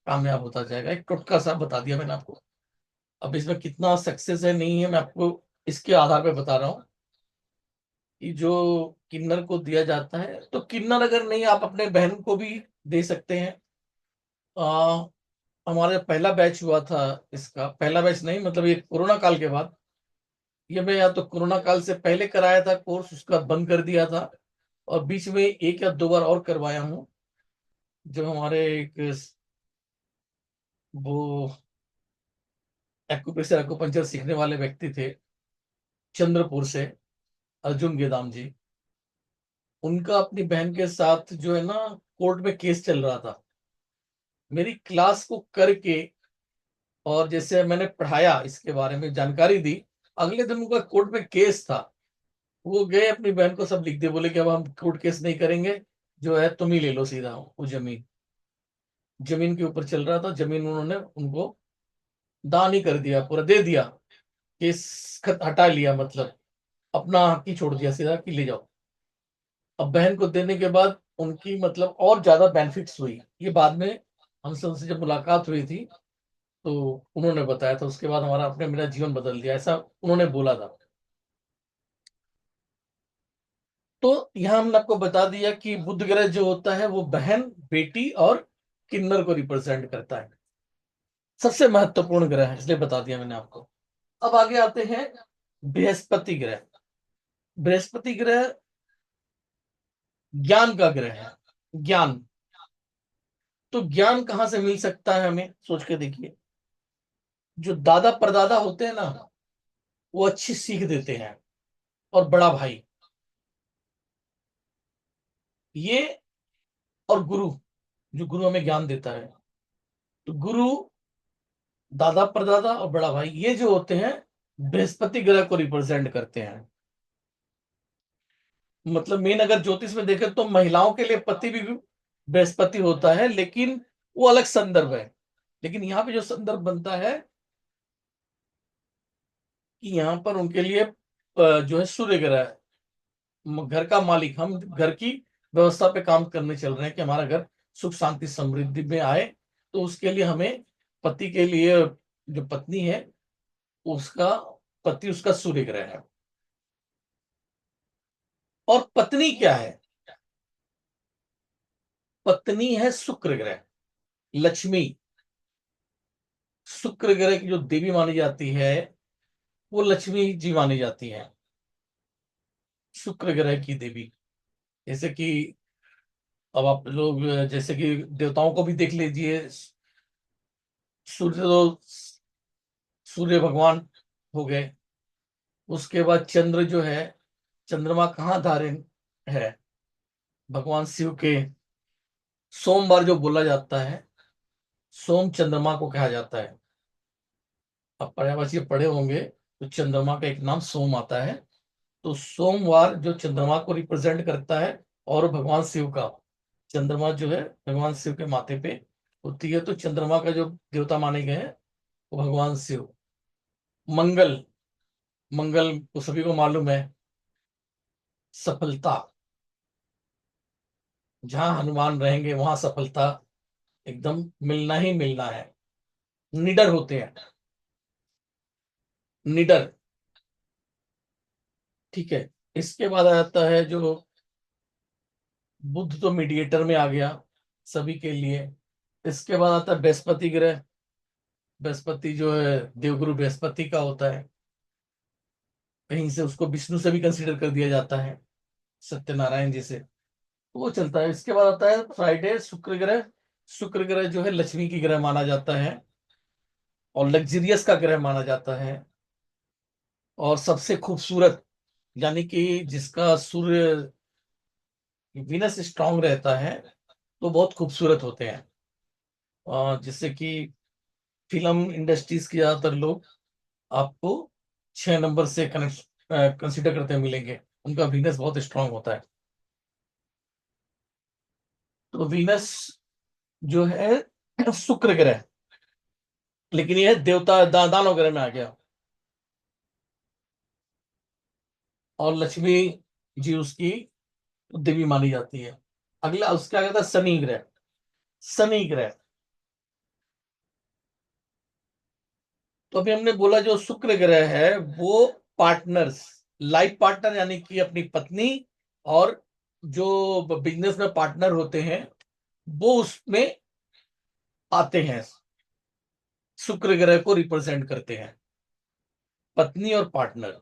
S1: कामयाब होता जाएगा। एक टोटका सा बता दिया मैंने आपको। अब इसमें कितना सक्सेस है नहीं है, मैं आपको इसके आधार पर बता रहा हूँ कि जो किन्नर को दिया जाता है, तो किन्नर अगर नहीं, आप अपने बहन को भी दे सकते हैं। आ, हमारे पहला बैच हुआ था, इसका पहला बैच नहीं, मतलब ये कोरोना काल के बाद। ये मैं या तो कोरोना काल से पहले कराया था कोर्स, उसका बंद कर दिया था, और बीच में 1 या 2 बार और करवाया हूँ। जब हमारे एक वो एक्यूप्रेशर एक्यूपंचर सीखने वाले व्यक्ति थे चंद्रपुर से, अर्जुन गेदाम जी, उनका अपनी बहन के साथ जो है ना कोर्ट में केस चल रहा था। मेरी क्लास को करके, और जैसे मैंने पढ़ाया इसके बारे में जानकारी दी, अगले दिन उनका कोर्ट में केस था। वो गए अपनी बहन को सब लिख दिए, बोले कि अब हम कोर्ट केस नहीं करेंगे, जो है तुम ही ले लो सीधा वो जमीन। जमीन के ऊपर चल रहा था, जमीन उन्होंने उनको दान ही कर दिया, पूरा दे दिया। केस हटा लिया, मतलब अपना हक ही छोड़ दिया सीधा कि ले जाओ। अब बहन को देने के बाद उनकी मतलब और ज्यादा बेनिफिट्स हुई। ये बाद में हमसे उनसे जब मुलाकात हुई थी तो उन्होंने बताया था, उसके बाद हमारा अपने मेरा जीवन बदल दिया, ऐसा उन्होंने बोला था। तो यहाँ हमने आपको बता दिया कि बुध ग्रह जो होता है वो बहन, बेटी और किन्नर को रिप्रेजेंट करता है। सबसे महत्वपूर्ण ग्रह है, इसलिए बता दिया मैंने आपको। अब आगे आते हैं बृहस्पति ग्रह। बृहस्पति ग्रह ज्ञान का ग्रह है। ज्ञान, तो ज्ञान कहाँ से मिल सकता है हमें, सोच के देखिए। जो दादा परदादा होते हैं ना, वो अच्छी सीख देते हैं। और बड़ा भाई, ये, और गुरु, जो गुरु हमें ज्ञान देता है। तो गुरु, दादा परदादा और बड़ा भाई, ये जो होते हैं बृहस्पति ग्रह को रिप्रेजेंट करते हैं। मतलब मेन अगर ज्योतिष में देखें तो महिलाओं के लिए पति भी बृहस्पति होता है, लेकिन वो अलग संदर्भ है। लेकिन यहाँ पे जो संदर्भ बनता है कि यहाँ पर उनके लिए जो है सूर्य ग्रह है। घर का मालिक, हम घर की व्यवस्था पे काम करने चल रहे हैं कि हमारा घर सुख शांति समृद्धि में आए। तो उसके लिए हमें पति के लिए, जो पत्नी है उसका पति उसका सूर्य ग्रह है। और पत्नी क्या है? पत्नी है शुक्र ग्रह, लक्ष्मी। शुक्र ग्रह की जो देवी मानी जाती है वो लक्ष्मी जी मानी जाती है, शुक्र ग्रह की देवी। जैसे कि अब आप लोग जैसे कि देवताओं को भी देख लीजिए। सूर्य तो सूर्य भगवान हो गए। उसके बाद चंद्र जो है, चंद्रमा कहाँ धारण है? भगवान शिव के सोमवार जो बोला जाता है, सोम चंद्रमा को कहा जाता है। अब पर्यायवाची पढ़े होंगे तो चंद्रमा का एक नाम सोम आता है। तो सोमवार जो चंद्रमा को रिप्रेजेंट करता है, और भगवान शिव का चंद्रमा जो है भगवान शिव के माथे पे होती है। तो चंद्रमा का जो देवता माने गए हैं वो भगवान शिव। मंगल, मंगल को सभी को मालूम है, सफलता। जहां हनुमान रहेंगे वहां सफलता एकदम मिलना ही मिलना है। निडर होते हैं, निडर। ठीक है। इसके बाद आ जाता है जो बुध, तो मीडिएटर में आ गया सभी के लिए। इसके बाद आता है बृहस्पति ग्रह। बृहस्पति जो है देवगुरु बृहस्पति का होता है। कहीं से उसको विष्णु से भी कंसीडर कर दिया जाता है, सत्यनारायण जी से। वो चलता है। इसके बाद आता है फ्राइडे, शुक्र ग्रह। शुक्र ग्रह जो है लक्ष्मी की ग्रह माना जाता है और लग्जरियस का ग्रह माना जाता है, और सबसे खूबसूरत, यानी कि जिसका सूर्य वीनस स्ट्रांग रहता है तो बहुत खूबसूरत होते हैं। और जिससे कि फिल्म इंडस्ट्रीज के ज्यादातर लोग आपको 6 नंबर से कनेक्ट कंसिडर करते मिलेंगे, उनका वीनस बहुत स्ट्रांग होता है। तो वीनस जो है शुक्र ग्रह, लेकिन यह देवता दानव ग्रह में आ गया। और लक्ष्मी जी उसकी देवी मानी जाती है। अगला उसका क्या था, शनि ग्रह। शनि ग्रह, तो अभी हमने बोला जो शुक्र ग्रह है वो पार्टनर्स, लाइफ पार्टनर यानी कि अपनी पत्नी, और जो बिजनेस में पार्टनर होते हैं वो उसमें आते हैं, शुक्र ग्रह को रिप्रेजेंट करते हैं। पत्नी और partner,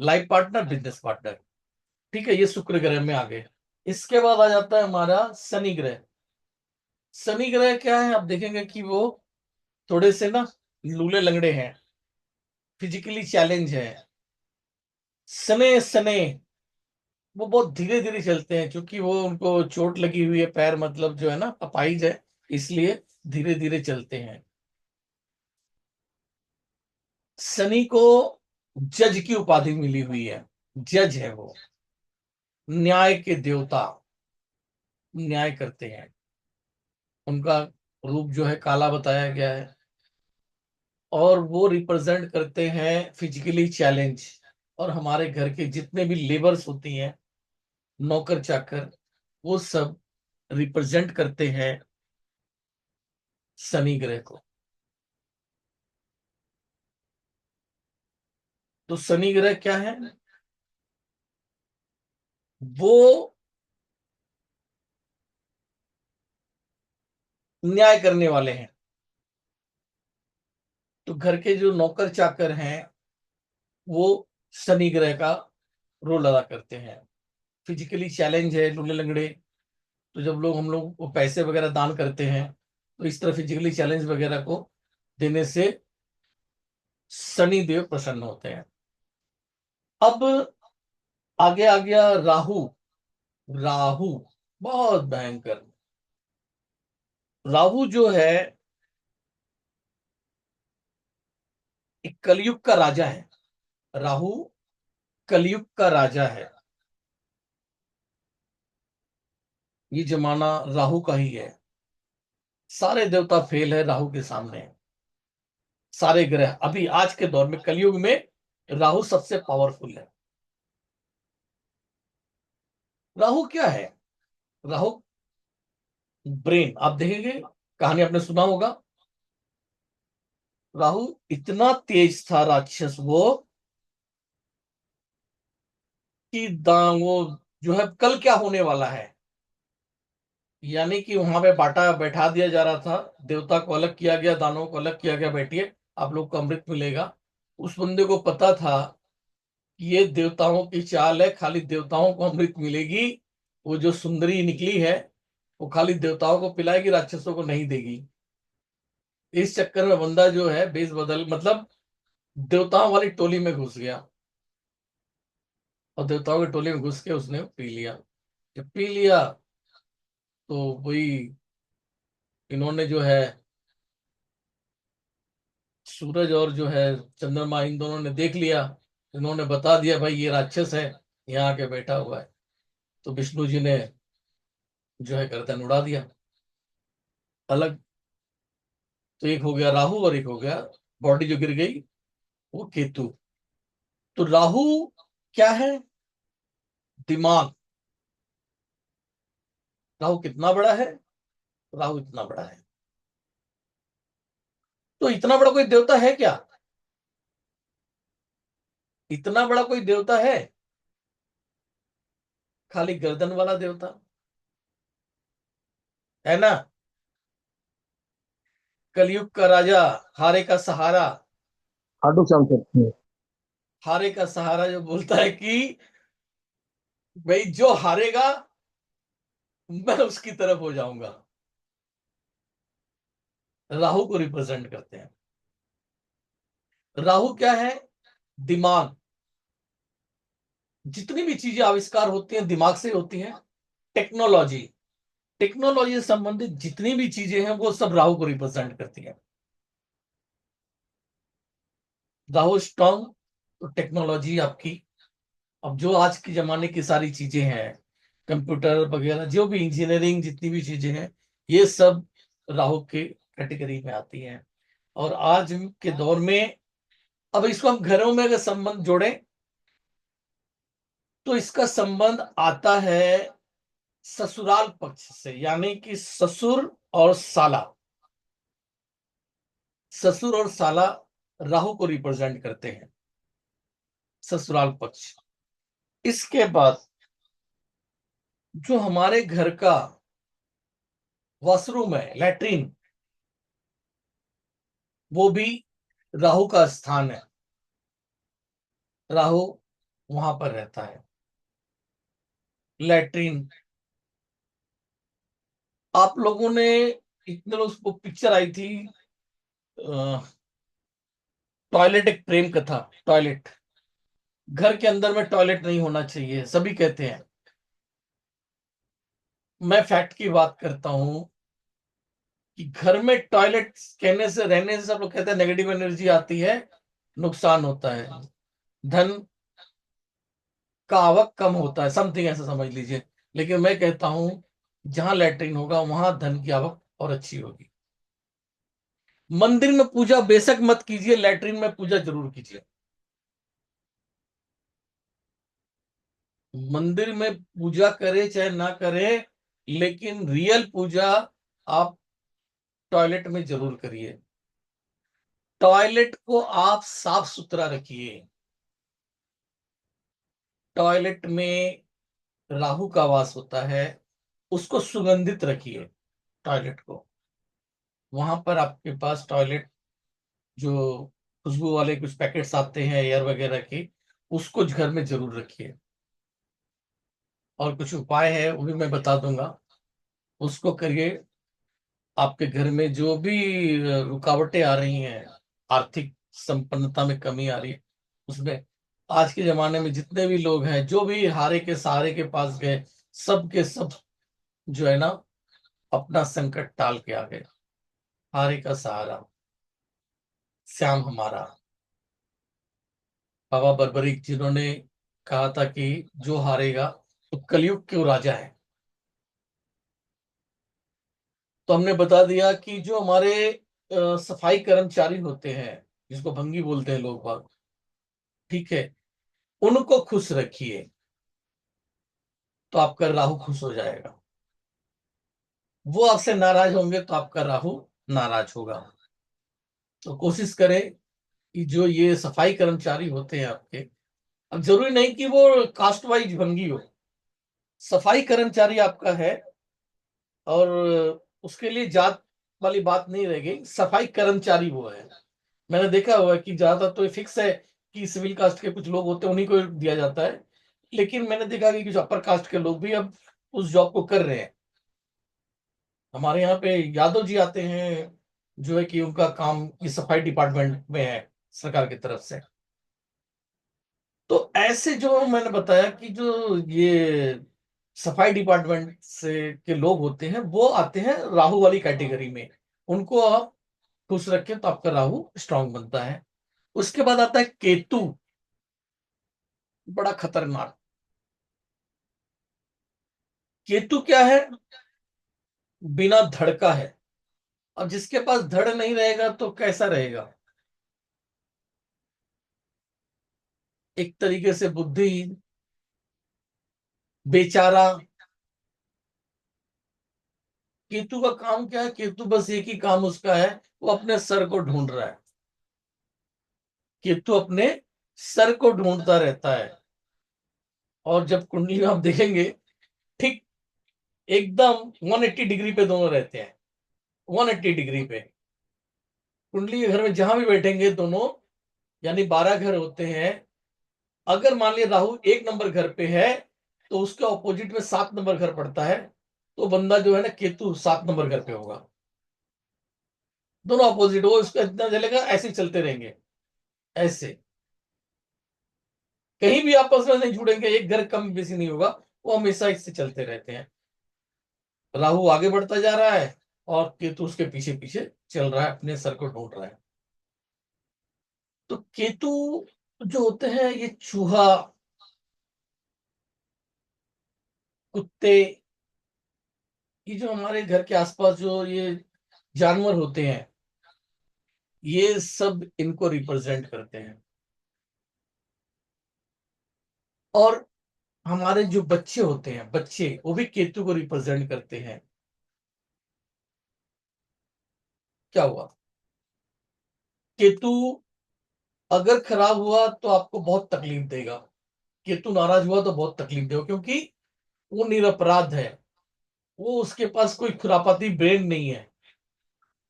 S1: life partner, business partner. ठीक है, ये शुक्र ग्रह में आ गए। इसके बाद आ जाता है हमारा शनि ग्रह। शनि ग्रह क्या है, आप देखेंगे कि वो थोड़े से ना लूले लंगड़े हैं, फिजिकली चैलेंज है, सने सने, वो बहुत धीरे धीरे चलते हैं क्योंकि वो उनको चोट लगी हुई है, पैर मतलब जो है ना अपाइज है, इसलिए धीरे धीरे चलते हैं। शनि को जज की उपाधि मिली हुई है, जज है वो, न्याय के देवता, न्याय करते हैं। उनका रूप जो है काला बताया गया है, और वो रिप्रेजेंट करते हैं फिजिकली चैलेंज। और हमारे घर के जितने भी लेबर्स होती हैं, नौकर चाकर, वो सब रिप्रेजेंट करते हैं शनि ग्रह को। तो शनि ग्रह क्या है, वो न्याय करने वाले हैं। तो घर के जो नौकर चाकर हैं वो शनि ग्रह का रोल अदा करते हैं। फिजिकली चैलेंज है, लूले लंगड़े। तो जब लोग हम लोग वो पैसे वगैरह दान करते हैं तो इस तरह फिजिकली चैलेंज वगैरह को देने से शनि देव प्रसन्न होते हैं। अब आगे आ गया राहु। राहु बहुत भयंकर। राहु जो है एक कलयुग का राजा है। राहु कलयुग का राजा है। ये जमाना राहु का ही है। सारे देवता फेल है राहु के सामने। सारे ग्रह अभी आज के दौर में कलयुग में राहु सबसे पावरफुल है। राहु क्या है, राहु ब्रेन, आप देखेंगे, कहानी आपने सुना होगा। राहु इतना तेज था राक्षस वो, कि वो जो है कल क्या होने वाला है, यानी कि वहां पे बांटा बैठा दिया जा रहा था। देवता को अलग किया गया, दानवों को अलग किया गया, बैठिए आप लोग को अमृत मिलेगा। उस बंदे को पता था कि ये देवताओं की चाल है, खाली देवताओं को अमृत मिलेगी। वो जो सुंदरी निकली है वो खाली देवताओं को पिलाएगी, राक्षसों को नहीं देगी। इस चक्कर में बंदा जो है बेस बदल, मतलब देवताओं वाली टोली में घुस गया, और देवताओं की टोली में घुस के उसने पी लिया। जब पी लिया तो वही इन्होंने जो है सूरज और जो है चंद्रमा, इन दोनों ने देख लिया। इन्होंने बता दिया भाई ये राक्षस है, यहाँ आके बैठा हुआ है। तो विष्णु जी ने जो है गर्दन उड़ा दिया अलग। तो एक हो गया राहु और एक हो गया बॉडी जो गिर गई वो केतु। तो राहु क्या है, दिमाग। राहु कितना बड़ा है, राहु इतना बड़ा है। तो इतना बड़ा कोई देवता है क्या, इतना बड़ा कोई देवता है, खाली गर्दन वाला देवता है ना। कलयुग का राजा, हारे का सहारा।
S2: खाटू श्याम सर।
S1: हारे का सहारा जो बोलता है कि भाई जो हारेगा मैं उसकी तरफ हो जाऊंगा। राहु को रिप्रेजेंट करते हैं। राहु क्या है? दिमाग। जितनी भी चीजें आविष्कार होती हैं दिमाग से होती हैं। टेक्नोलॉजी, टेक्नोलॉजी से संबंधित जितनी भी चीजें हैं वो सब राहु को रिप्रेजेंट करती हैं। राहु स्ट्रांग तो टेक्नोलॉजी आपकी। अब जो आज के जमाने की सारी चीजें हैं, कंप्यूटर वगैरह, जो भी इंजीनियरिंग जितनी भी चीजें हैं, ये सब राहु के कैटेगरी में आती हैं। और आज के दौर में, अब इसको हम घरों में अगर संबंध जोड़ें तो इसका संबंध आता है ससुराल पक्ष से, यानी कि ससुर और साला। ससुर और साला राहु को रिप्रेजेंट करते हैं, ससुराल पक्ष। इसके बाद जो हमारे घर का वॉशरूम है, लैट्रिन, वो भी राहु का स्थान है। राहु वहां पर रहता है। लैट्रिन, आप लोगों ने, इतने लोग, उसको पिक्चर आई थी, टॉयलेट, एक प्रेम कथा। टॉयलेट, घर के अंदर में टॉयलेट नहीं होना चाहिए सभी कहते हैं। मैं फैक्ट की बात करता हूं कि घर में टॉयलेट कहने से, रहने से, सब लोग कहते हैं नेगेटिव एनर्जी आती है, नुकसान होता है, धन का आवक कम होता है, समथिंग ऐसा समझ लीजिए। लेकिन मैं कहता हूं जहां लैट्रिन होगा वहां धन की आवक और अच्छी होगी। मंदिर में पूजा बेशक मत कीजिए, लैट्रिन में पूजा जरूर कीजिए। मंदिर में पूजा करे चाहे ना करे, लेकिन रियल पूजा आप टॉयलेट में जरूर करिए। टॉयलेट को आप साफ सुथरा रखिए। टॉयलेट में राहु का वास होता है, उसको सुगंधित रखिए। टॉयलेट को, वहां पर आपके पास टॉयलेट, जो खुशबू वाले कुछ पैकेट्स आते हैं एयर वगैरह के, उसको घर में जरूर रखिए। और कुछ उपाय है वो भी मैं बता दूंगा, उसको करिए। आपके घर में जो भी रुकावटें आ रही हैं, आर्थिक संपन्नता में कमी आ रही है, उसमें, आज के जमाने में जितने भी लोग हैं, जो भी हारे के सहारे के पास गए, सब के सब जो है ना, अपना संकट टाल के आ गए। हारे का सहारा श्याम हमारा, बाबा बर्बरिक, जिन्होंने कहा था कि जो हारेगा तो कलयुग के वो राजा है। तो हमने बता दिया कि जो हमारे सफाई कर्मचारी होते हैं, जिसको भंगी बोलते हैं लोग बाग, ठीक है, उनको खुश रखिए तो आपका राहु खुश हो जाएगा। वो आपसे नाराज होंगे तो आपका राहु नाराज होगा। तो कोशिश करें कि जो ये सफाई कर्मचारी होते हैं आपके, अब जरूरी नहीं कि वो कास्ट वाइज भंगी हो, सफाई कर्मचारी आपका है, और उसके लिए जात वाली बात नहीं रह गई, सफाई कर्मचारी वो है। मैंने देखा हुआ है कि ज्यादातर तो ये फिक्स है कि सिविल कास्ट के कुछ लोग होते हैं, उन्हीं को दिया जाता है। लेकिन मैंने देखा कि कुछ अपर कास्ट के लोग भी अब उस जॉब को कर रहे हैं। हमारे यहाँ पे यादव जी आते हैं, जो है कि उनका काम इस सफाई डिपार्टमेंट में है, सरकार की तरफ से। तो ऐसे जो मैंने बताया कि जो ये सफाई डिपार्टमेंट से के लोग होते हैं, वो आते हैं राहु वाली कैटेगरी में। उनको आप खुश रखें तो आपका राहु स्ट्रांग बनता है। उसके बाद आता है केतु, बड़ा खतरनाक। केतु क्या है? बिना धड़ का है। अब जिसके पास धड़ नहीं रहेगा तो कैसा रहेगा? एक तरीके से बुद्धिहीन, बेचारा। केतु का काम क्या है? केतु बस एक ही काम उसका है, वो अपने सर को ढूंढ रहा है। केतु अपने सर को ढूंढता रहता है। और जब कुंडली में आप देखेंगे, ठीक एकदम 180 डिग्री पे दोनों रहते हैं। 180 डिग्री पे कुंडली के घर में जहां भी बैठेंगे दोनों, यानी 12 घर होते हैं। अगर मान लिया राहु 1 नंबर घर पे है, तो उसके ऑपोजिट में 7 नंबर घर पड़ता है। तो बंदा जो है ना केतु 7 नंबर घर पे होगा। दोनों अपोजिट, वो इसका इतना चलेगा, ऐसे ही चलते रहेंगे, ऐसे कहीं भी आपस में नहीं जुड़ेंगे, एक घर कम बेसी नहीं होगा, वो हमेशा इससे चलते रहते हैं। राहु आगे बढ़ता जा रहा है और केतु उसके पीछे पीछे चल रहा है, अपने सर को ढूंढ रहा है। तो केतु जो होते हैं ये चूहा, कुत्ते, ये जो हमारे घर के आसपास जो ये जानवर होते हैं, ये सब इनको रिप्रेजेंट करते हैं। और हमारे जो बच्चे होते हैं, बच्चे, वो भी केतु को रिप्रेजेंट करते हैं। क्या हुआ? केतु अगर खराब हुआ तो आपको बहुत तकलीफ देगा। केतु नाराज हुआ तो बहुत तकलीफ देगा, क्योंकि वो निरपराध है, वो उसके पास कोई खुरापाती ब्रेन नहीं है।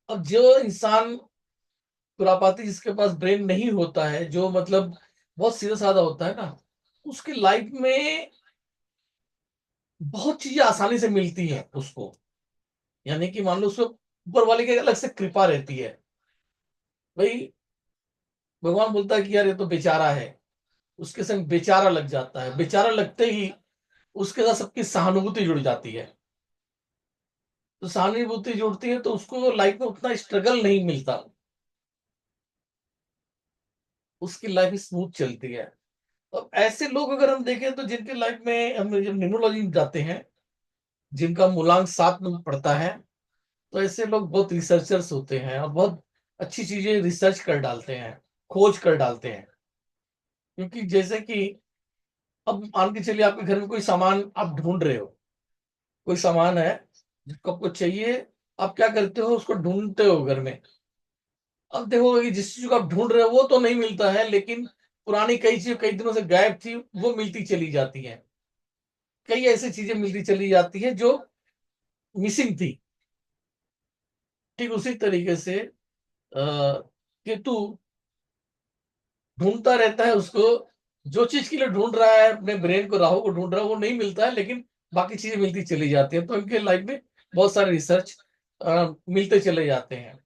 S1: अब जो इंसान खुरापाती, जिसके पास ब्रेन नहीं होता है, जो मतलब बहुत सीधा साधा होता है ना, उसकी लाइफ में बहुत चीजें आसानी से मिलती हैं उसको। यानी कि मान लो उसको ऊपर वाले की अलग से कृपा रहती है। भाई, भगवान बोलता है कि यार ये तो बेचारा है, उसके संग बेचारा लग जाता है, बेचारा लगते ही उसके साथ सबकी सहानुभूति जुड़ जाती है। तो सहानुभूति जुड़ती है तो उसको लाइफ में उतना स्ट्रगल नहीं मिलता, उसकी लाइफ स्मूथ चलती है। अब ऐसे लोग अगर हम देखें तो जिनके लाइफ में, हम जब न्यूमरोलॉजी में जाते हैं, जिनका मूलांक 7 नंबर पड़ता है, तो ऐसे लोग बहुत रिसर्चर्स होते हैं और बहुत अच्छी चीजें रिसर्च कर डालते हैं, खोज कर डालते हैं। क्योंकि जैसे कि अब मान के चलिए आपके घर में कोई सामान आप ढूंढ रहे हो, कोई सामान है जिसको आपको चाहिए, आप क्या करते हो, उसको ढूंढते हो घर में। अब देखो कि जिस चीज को आप ढूंढ रहे हो वो तो नहीं मिलता है, लेकिन पुरानी कई चीज कई दिनों से गायब थी, वो मिलती चली जाती है। कई ऐसी चीजें मिलती चली जाती है जो मिसिंग थी। ठीक उसी तरीके से केतु ढूंढता रहता है उसको, जो चीज के लिए ढूंढ रहा है, अपने ब्रेन को, राहु को ढूंढ रहा है, वो नहीं मिलता है, लेकिन बाकी चीजें मिलती चली जाती है। तो इनके लाइफ में बहुत सारे रिसर्च मिलते चले जाते हैं।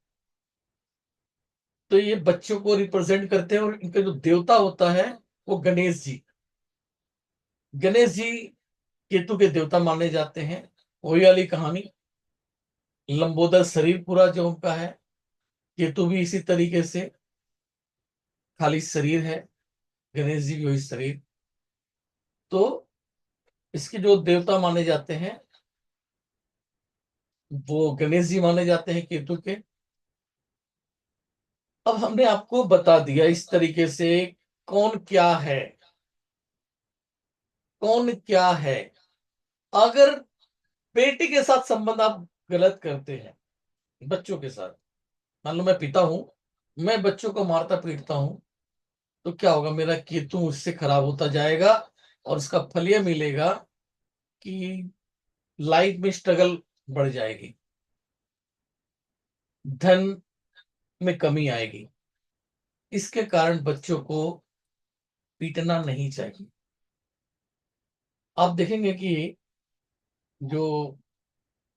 S1: तो ये बच्चों को रिप्रेजेंट करते हैं, और इनका जो देवता होता है वो गणेश जी। गणेश जी केतु के देवता माने जाते हैं। वही वाली कहानी, लंबोदर शरीर पूरा जो उनका है, केतु भी इसी तरीके से, खाली शरीर है, गणेश जी भी वही शरीर। तो इसके जो देवता माने जाते हैं वो गणेश जी माने जाते हैं केतु के। अब हमने आपको बता दिया इस तरीके से कौन क्या है, कौन क्या है। अगर बेटी के साथ संबंध आप गलत करते हैं, बच्चों के साथ, मान लो मैं पिता हूं, मैं बच्चों को मारता पीटता हूं, तो क्या होगा, मेरा केतु उससे खराब होता जाएगा, और उसका फल यह मिलेगा कि लाइफ में स्ट्रगल बढ़ जाएगी, धन में कमी आएगी। इसके कारण बच्चों को पीटना नहीं चाहिए। आप देखेंगे कि जो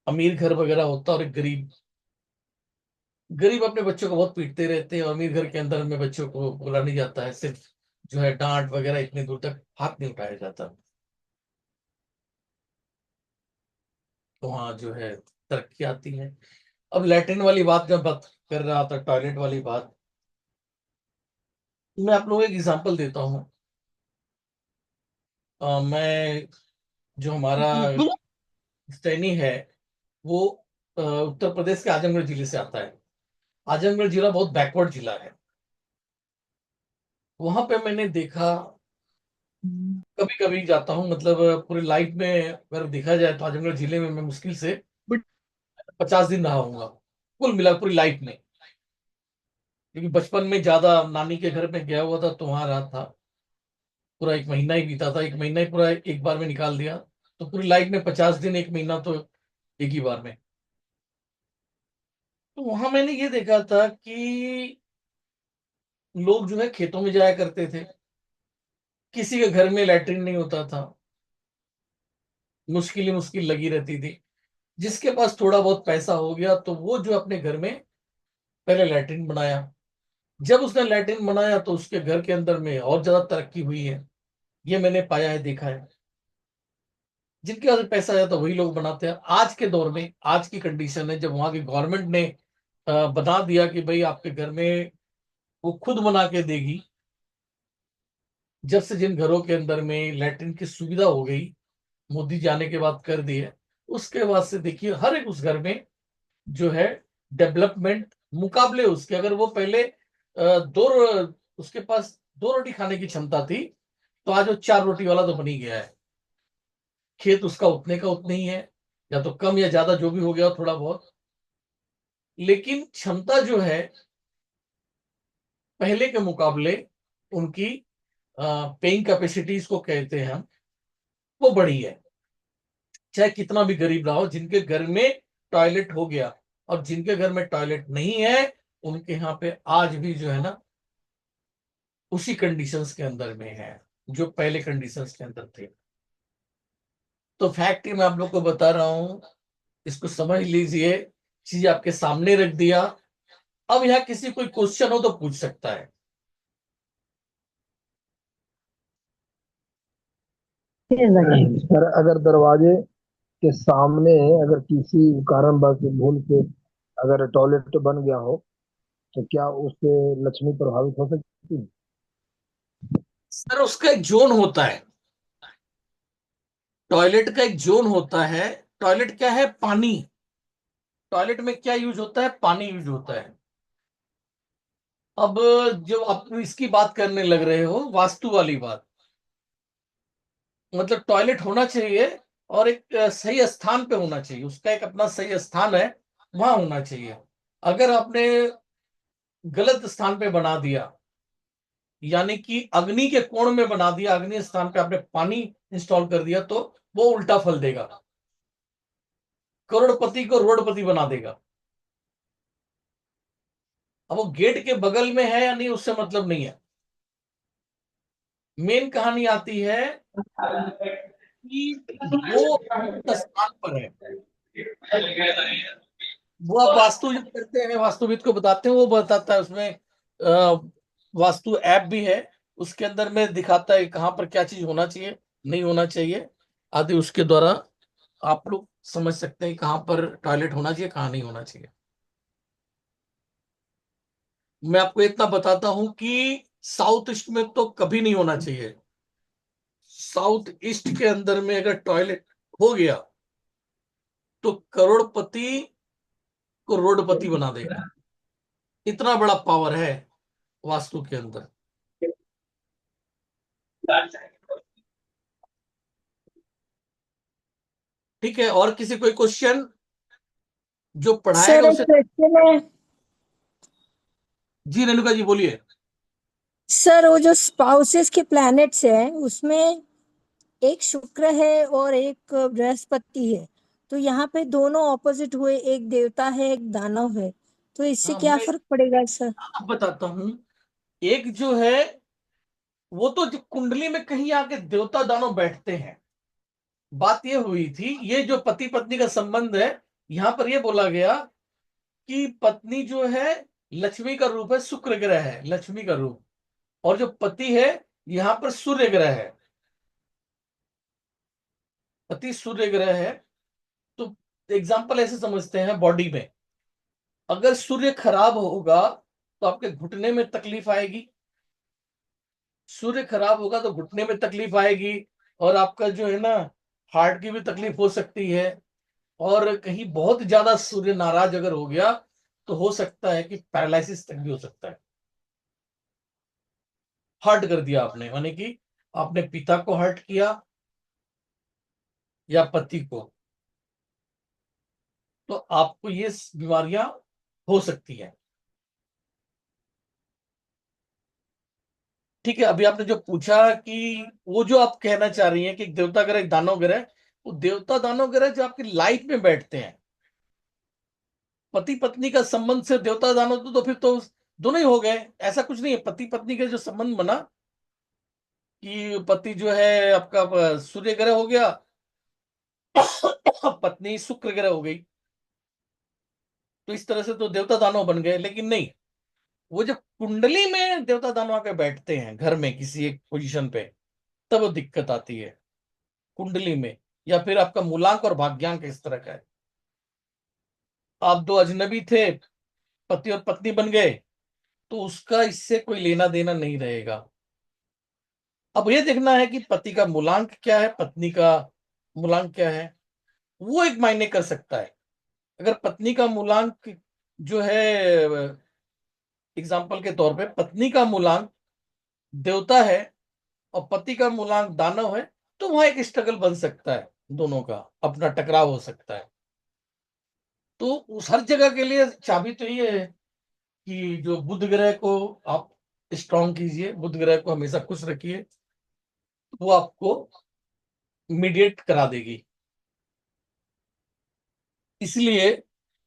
S1: अमीर घर वगैरह होता है और एक गरीब, गरीब अपने बच्चों को बहुत पीटते रहते हैं, और अमीर घर के अंदर में बच्चों को बोला नहीं जाता है, सिर्फ जो है डांट वगैरह, इतनी दूर तक हाथ नहीं उठाया जाता। तो वहाँ जो है तरक्की आती है। अब लैट्रिन वाली बात जब बात कर रहा था, टॉयलेट वाली बात, मैं आप लोगों को एक एग्जांपल देता हूँ। मैं, जो हमारा सैनी है, वो उत्तर प्रदेश के आजमगढ़ जिले से आता है। आजमगढ़ जिला बहुत बैकवर्ड जिला है। वहां पे मैंने देखा, कभी कभी जाता हूँ, मतलब पूरी लाइफ में अगर देखा जाए तो आजमगढ़ जिले में मैं मुश्किल से 50 दिन रहा हूँगा, कुल मिला पूरी लाइफ में। क्योंकि बचपन में ज्यादा नानी के घर में गया हुआ था, तो वहां रहा था। पूरा एक महीना ही बीता था, एक महीना ही पूरा एक बार में निकाल दिया। तो पूरी लाइफ में 50 दिन, एक महीना तो एक ही बार में। तो वहां मैंने ये देखा था कि लोग जो है खेतों में जाया करते थे, किसी के घर में लैट्रिन नहीं होता था, मुश्किल ही मुश्किल लगी रहती थी। जिसके पास थोड़ा बहुत पैसा हो गया तो वो जो अपने घर में पहले लैट्रिन बनाया। जब उसने लैट्रिन बनाया तो उसके घर के अंदर में और ज्यादा तरक्की हुई है। ये मैंने पाया है, देखा है। जिनके पास पैसा है तो वही लोग बनाते हैं। आज के दौर में, आज की कंडीशन है, जब वहां की गवर्नमेंट ने बता दिया कि भाई आपके घर में वो खुद बना के देगी। जब से जिन घरों के अंदर में लैट्रिन की सुविधा हो गई, मोदी जाने के बाद कर दी है, उसके बाद से देखिए हर एक उस घर में जो है डेवलपमेंट, मुकाबले उसके, अगर वो पहले उसके पास 2 रोटी खाने की क्षमता थी, तो आज वो 4 रोटी वाला तो बन ही गया है। खेत उसका उतने का उतने ही है, या तो कम या ज्यादा जो भी हो गया थोड़ा बहुत, लेकिन क्षमता जो है पहले के मुकाबले उनकी पेइंग कैपेसिटीज को कहते हैं हम, वो बढ़ी है। चाहे कितना भी गरीब रहा हो, जिनके घर में टॉयलेट हो गया, और जिनके घर में टॉयलेट नहीं है, उनके यहाँ पे आज भी जो है ना उसी कंडीशंस के अंदर में है जो पहले कंडीशंस के अंदर थे। तो फैक्ट ही मैं आप लोग को बता रहा हूं, इसको समझ लीजिए। चीज आपके सामने रख दिया। अब यहाँ किसी कोई क्वेश्चन हो तो पूछ सकता है।
S2: सर अगर दरवाजे के सामने अगर किसी कारणवश भूल के अगर टॉयलेट बन गया हो तो क्या उससे लक्ष्मी प्रभावित हो सकती है?
S1: सर उसका एक जोन होता है। टॉयलेट का एक जोन होता है। टॉयलेट क्या है? पानी। टॉयलेट में क्या यूज होता है? पानी यूज होता है। अब जो आप इसकी बात करने लग रहे हो, वास्तु वाली बात, मतलब टॉयलेट होना चाहिए, और एक सही स्थान पे होना चाहिए, उसका एक अपना सही स्थान है, वहां होना चाहिए। अगर आपने गलत स्थान पे बना दिया, यानी कि अग्नि के कोण में बना दिया, अग्नि स्थान पे आपने पानी इंस्टॉल कर दिया, तो वो उल्टा फल देगा। करोड़पति को रोडपति बना देगा। अब वो गेट के बगल में है या नहीं, उससे मतलब नहीं है। मेन कहानी आती है कि वो किस स्थान पर है। वो आप वास्तु जब करते हैं, वास्तुविद को बताते हैं, वो बताता है उसमें। वास्तु ऐप भी है, उसके अंदर में दिखाता है कहाँ पर क्या चीज होना चाहिए, नहीं होना चाहिए आदि। उसके द्वारा आप लोग समझ सकते हैं कहाँ पर टॉयलेट होना चाहिए, कहाँ नहीं होना चाहिए। मैं आपको इतना बताता हूं कि साउथ ईस्ट में तो कभी नहीं होना चाहिए। साउथ ईस्ट के अंदर में अगर टॉयलेट हो गया तो करोड़पति को रोडपति बना देगा। इतना बड़ा पावर है वास्तु के अंदर। ठीक है, और किसी कोई क्वेश्चन जो
S3: सर
S1: पढ़ाएगा
S3: एक
S1: उसे।
S3: क्वेश्चन है।
S1: जी रेणुका जी बोलिए।
S3: सर वो जो स्पाउसेस के प्लैनेट्स हैं उसमें एक शुक्र है और एक बृहस्पति है, तो यहाँ पे दोनों ऑपोजिट हुए, एक देवता है एक दानव है, तो इससे
S1: हाँ,
S3: क्या
S1: मैं
S3: फर्क पड़ेगा सर?
S1: आप बताता हूं। एक जो है वो तो जो कुंडली में कहीं आके देवता दानव बैठते हैं। बात ये हुई थी, ये जो पति पत्नी का संबंध है, यहां पर ये बोला गया कि पत्नी जो है लक्ष्मी का रूप है, शुक्र ग्रह है लक्ष्मी का रूप, और जो पति है यहां पर सूर्य ग्रह है। पति सूर्य ग्रह है। तो एग्जाम्पल ऐसे समझते हैं, बॉडी में अगर सूर्य खराब होगा तो आपके घुटने में तकलीफ आएगी। सूर्य खराब होगा तो घुटने में तकलीफ आएगी, और आपका जो है ना हार्ट की भी तकलीफ हो सकती है। और कहीं बहुत ज्यादा सूर्य नाराज अगर हो गया तो हो सकता है कि पैरालिसिस तक भी हो सकता है। हर्ट कर दिया आपने, माने कि आपने पिता को हर्ट किया या पति को, तो आपको ये बीमारियां हो सकती है। ठीक है, अभी आपने जो पूछा कि वो जो आप कहना चाह रही हैं कि एक देवता ग्रह एक दानव ग्रह, वो देवता दानव ग्रह जो आपकी लाइफ में बैठते हैं। पति पत्नी का संबंध से देवता दानव तो फिर तो दोनों ही हो गए। ऐसा कुछ नहीं है, पति पत्नी का जो संबंध बना कि पति जो है आपका सूर्य ग्रह हो गया, पत्नी शुक्र ग्रह हो गई, तो इस तरह से तो देवता दानव बन गए। लेकिन नहीं, वो जब कुंडली में देवता दानव आके बैठते हैं घर में किसी एक पोजीशन पे, तब वो दिक्कत आती है कुंडली में। या फिर आपका मूलांक और भाग्यांक इस तरह का है, आप दो अजनबी थे, पति और पत्नी बन गए, तो उसका इससे कोई लेना देना नहीं रहेगा। अब ये देखना है कि पति का मूलांक क्या है, पत्नी का मूलांक क्या है, वो एक मायने कर सकता है। अगर पत्नी का मूलांक जो है, एग्जाम्पल के तौर पे पत्नी का मूलांक देवता है और पति का मूलांक दानव है, तो वहां एक स्ट्रगल बन सकता है, दोनों का अपना टकराव हो सकता है। तो उस हर जगह के लिए चाबी तो ये है कि जो बुध ग्रह को आप स्ट्रांग कीजिए, बुध ग्रह को हमेशा खुश रखिए, वो आपको मीडिएट करा देगी। इसलिए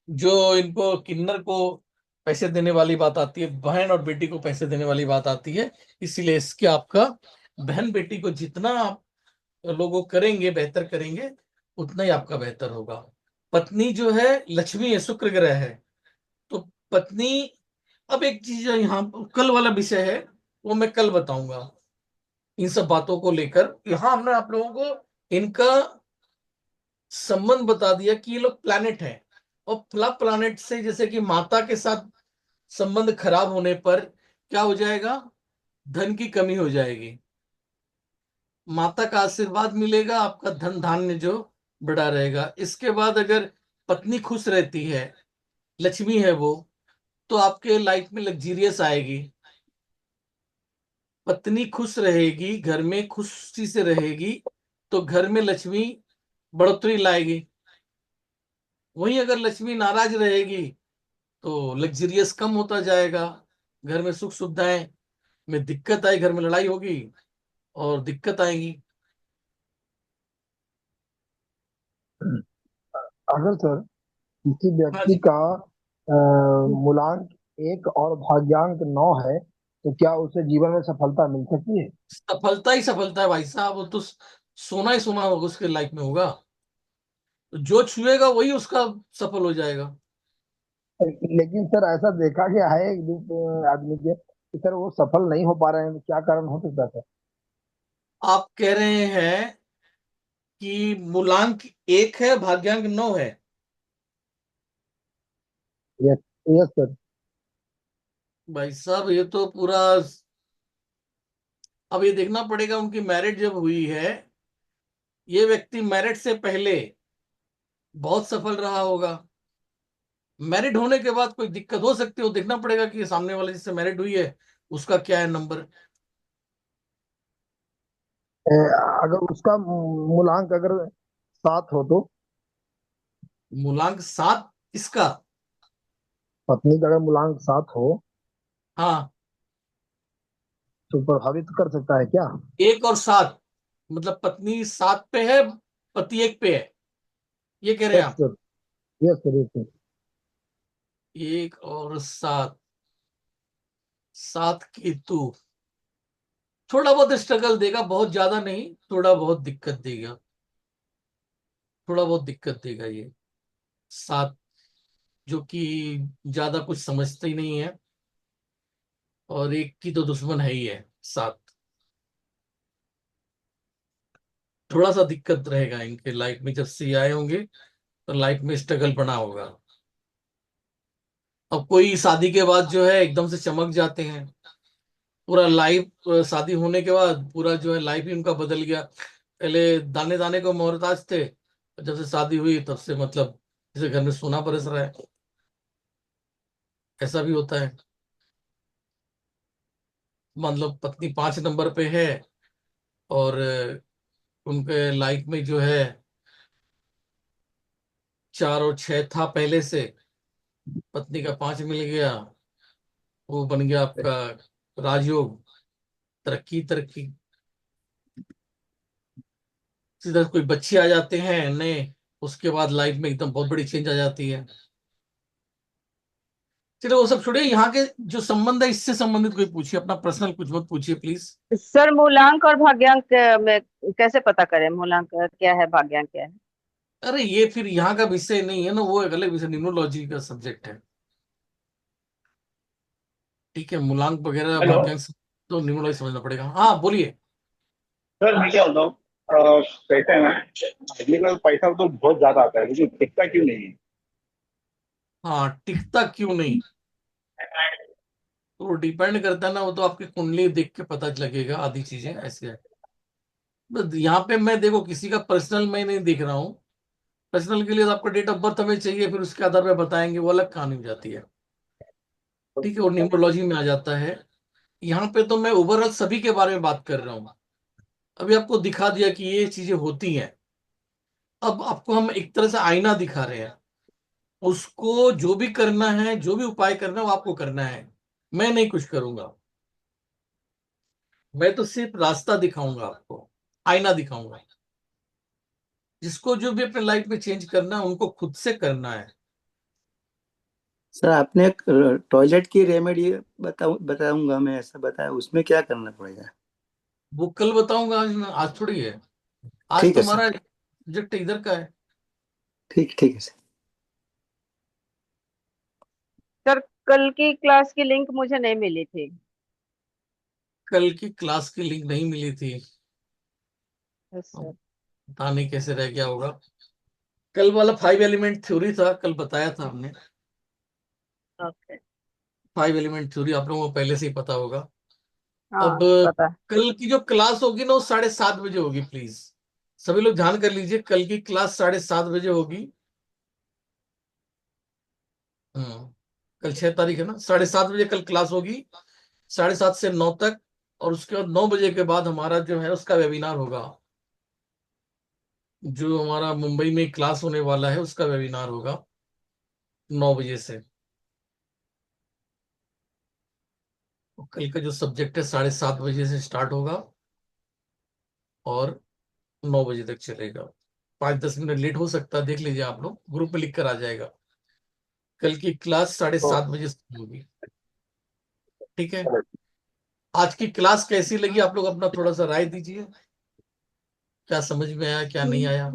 S1: जो इनको किन्नर को पैसे देने वाली बात आती है, बहन और बेटी को पैसे देने वाली बात आती है, इसीलिए इसके आपका बहन बेटी को जितना आप लोगों करेंगे, बेहतर करेंगे, उतना ही आपका बेहतर होगा। पत्नी जो है लक्ष्मी है, शुक्र ग्रह है, तो पत्नी, अब एक चीज यहाँ कल वाला विषय है, वो मैं कल बताऊंगा। इन सब बातों को लेकर यहाँ हमने आप लोगों को इनका संबंध बता दिया कि ये लोग प्लैनेट हैं, और फ्लैप प्लैनेट से जैसे कि माता के साथ संबंध खराब होने पर क्या हो जाएगा, धन की कमी हो जाएगी। माता का आशीर्वाद मिलेगा, आपका धन धान्य जो बढ़ा रहेगा। इसके बाद अगर पत्नी खुश रहती है, लक्ष्मी है वो, तो आपके लाइफ में लग्जीरियस आएगी। पत्नी खुश रहेगी, घर में खुशी से रहेगी, तो घर में लक्ष्मी बढ़ोतरी लाएगी। वहीं अगर लक्ष्मी नाराज रहेगी, तो लग्जरियस कम होता जाएगा, घर में सुख सुविधाएं में दिक्कत आई, घर में लड़ाई होगी और दिक्कत आएगी।
S2: अगर सर किसी
S1: हाँ
S2: व्यक्ति
S1: जी।
S2: का मूलांक 1 और भाग्यांक 9 है, तो क्या उसे जीवन में सफलता मिल सकती है?
S1: सफलता ही सफलता है भाई साहब, वो तो सोना ही सोना होगा उसके लाइफ में होगा, तो जो छुएगा वही उसका सफल हो जाएगा।
S2: लेकिन सर ऐसा देखा गया है एक दो आदमी के कि सर वो सफल नहीं हो पा रहे हैं, तो क्या कारण हो सकता है सर?
S1: आप कह रहे हैं कि मूलांक 1 है, भाग्यांक 9 है।
S2: Yes, yes sir.
S1: भाई साहब ये तो पूरा, अब ये देखना पड़ेगा उनकी मैरिज जब हुई है, ये व्यक्ति मैरिज से पहले बहुत सफल रहा होगा, मैरिड होने के बाद कोई दिक्कत हो सकती है, वो देखना पड़ेगा कि सामने वाले जिससे मैरिड हुई है उसका क्या है नंबर।
S2: अ, अगर उसका मूलांक अगर 7 हो तो?
S1: मूलांक 7 इसका?
S2: पत्नी का अगर मूलांक 7 हो
S1: हाँ,
S2: तो प्रभावित कर सकता है क्या?
S1: 1 और 7, मतलब पत्नी 7 पे है, पति 1 पे है, ये कह रहे हैं
S2: यस
S1: आप?
S2: Sir, yes sir, yes sir.
S1: 1 और 7, 7 केतु थोड़ा बहुत स्ट्रगल देगा, बहुत ज्यादा नहीं, थोड़ा बहुत दिक्कत देगा, थोड़ा बहुत दिक्कत देगा ये 7, जो कि ज्यादा कुछ समझते ही नहीं है, और एक की तो दुश्मन है ही है 7। थोड़ा सा दिक्कत रहेगा इनके लाइफ में, जब से ये आए होंगे तो लाइफ में स्ट्रगल बना होगा। अब कोई शादी के बाद जो है एकदम से चमक जाते हैं, पूरा लाइफ, शादी होने के बाद पूरा जो है लाइफ ही उनका बदल गया। पहले दाने दाने को मोहताज थे, जब से शादी हुई तब से मतलब जैसे घर में सोना बरस रहा है, ऐसा भी होता है। मतलब पत्नी 5 नंबर पे है, और उनके लाइफ में जो है 4 और 6 था पहले से, पत्नी का 5 मिल गया, वो बन गया आपका राजयोग, तरक्की तरक्की। सीधा कोई बच्चे आ जाते हैं नए, उसके बाद लाइफ में एकदम बहुत बड़ी चेंज आ जाती है। चलो वो सब छोड़िए, यहाँ के जो संबंध है इससे संबंधित कोई पूछिए, अपना पर्सनल कुछ मत पूछिए प्लीज।
S4: सर मूलांक और भाग्यांक में कैसे पता करें? मूलांक क्या है, भाग्यांक क्या है?
S1: अरे ये फिर यहाँ का विषय नहीं है ना, वो एक अलग विषय न्यूमरोलॉजी का सब्जेक्ट है। ठीक है, मूलांक वगैरह
S4: हेलो
S1: भाग्यांक तो न्यूमरोलॉजी समझना पड़ेगा। हाँ बोलिए।
S4: सर, मैं क्या बताऊँ। कहते हैं ना, अगली बार पैसा तो बहुत ज्यादा आता है, लेकिन टिकता क्यों नहीं है?
S1: हाँ, टिकता क्यों नहीं, तो डिपेंड करता है ना, वो तो आपकी कुंडली देख के पता लगेगा, आदि चीजें ऐसे है। बस यहाँ पे मैं देखो किसी का पर्सनल मैं नहीं देख रहा हूँ। पर्सनल के लिए तो आपका डेट ऑफ बर्थ हमें चाहिए, फिर उसके आधार पर बताएंगे, वो अलग कहानी हो जाती है। ठीक है, वो न्यूमरोलॉजी में आ जाता है। यहाँ पे तो मैं ओवरऑल सभी के बारे में बात कर रहा हूँ। अभी आपको दिखा दिया कि ये चीजें होती हैं। अब आपको हम एक तरह से आईना दिखा रहे हैं, उसको जो भी करना है, जो भी उपाय करना है वो आपको करना है। मैं नहीं कुछ करूंगा, मैं तो सिर्फ रास्ता दिखाऊंगा आपको, आईना दिखाऊंगा। जिसको जो भी अपने लाइफ में चेंज करना है उनको खुद से करना है।
S5: सर आपने टॉयलेट की रेमेडी बताऊंगा मैं, ऐसा बताया, उसमें क्या करना पड़ेगा?
S1: वो कल बताऊंगा, आज थोड़ी है। आज
S5: ठीक
S1: तो
S5: है सर।
S1: हमारा प्रोजेक्ट इधर का है।
S5: ठीक ठीक है सर।
S6: सर, कल की क्लास की लिंक मुझे नहीं मिली थी।
S1: कल की क्लास की लिंक नहीं मिली थी?
S6: यस
S1: अब
S6: सर।
S1: पता नहीं कैसे रह गया होगा। कल वाला 5 एलिमेंट थ्योरी था, कल बताया था हमने।
S6: ओके।
S1: 5 एलिमेंट थ्योरी आप लोगों को पहले से ही पता होगा। अब
S6: हाँ, पता है।
S1: कल की जो क्लास होगी ना वो 7:30 बजे होगी, प्लीज सभी लोग ध्यान कर लीजिए, कल की क्लास 7:30 बजे होगी। हम्म कल 6 तारीख है ना, 7:30 बजे कल क्लास होगी, 7:30 से 9 तक। और उसके बाद 9 बजे के बाद हमारा जो है उसका वेबिनार होगा। जो हमारा मुंबई में क्लास होने वाला है उसका वेबिनार होगा 9 बजे से। और कल का जो सब्जेक्ट है 7:30 बजे से स्टार्ट होगा और 9 बजे तक चलेगा। 5-10 मिनट लेट हो सकता है, देख लीजिए, आप लोग ग्रुप में लिख कर आ जाएगा। कल की क्लास 7:30 बजे से होगी। ठीक है, आज की क्लास कैसी लगी आप लोग अपना थोड़ा सा राय दीजिए, क्या समझ में आया क्या नहीं आया।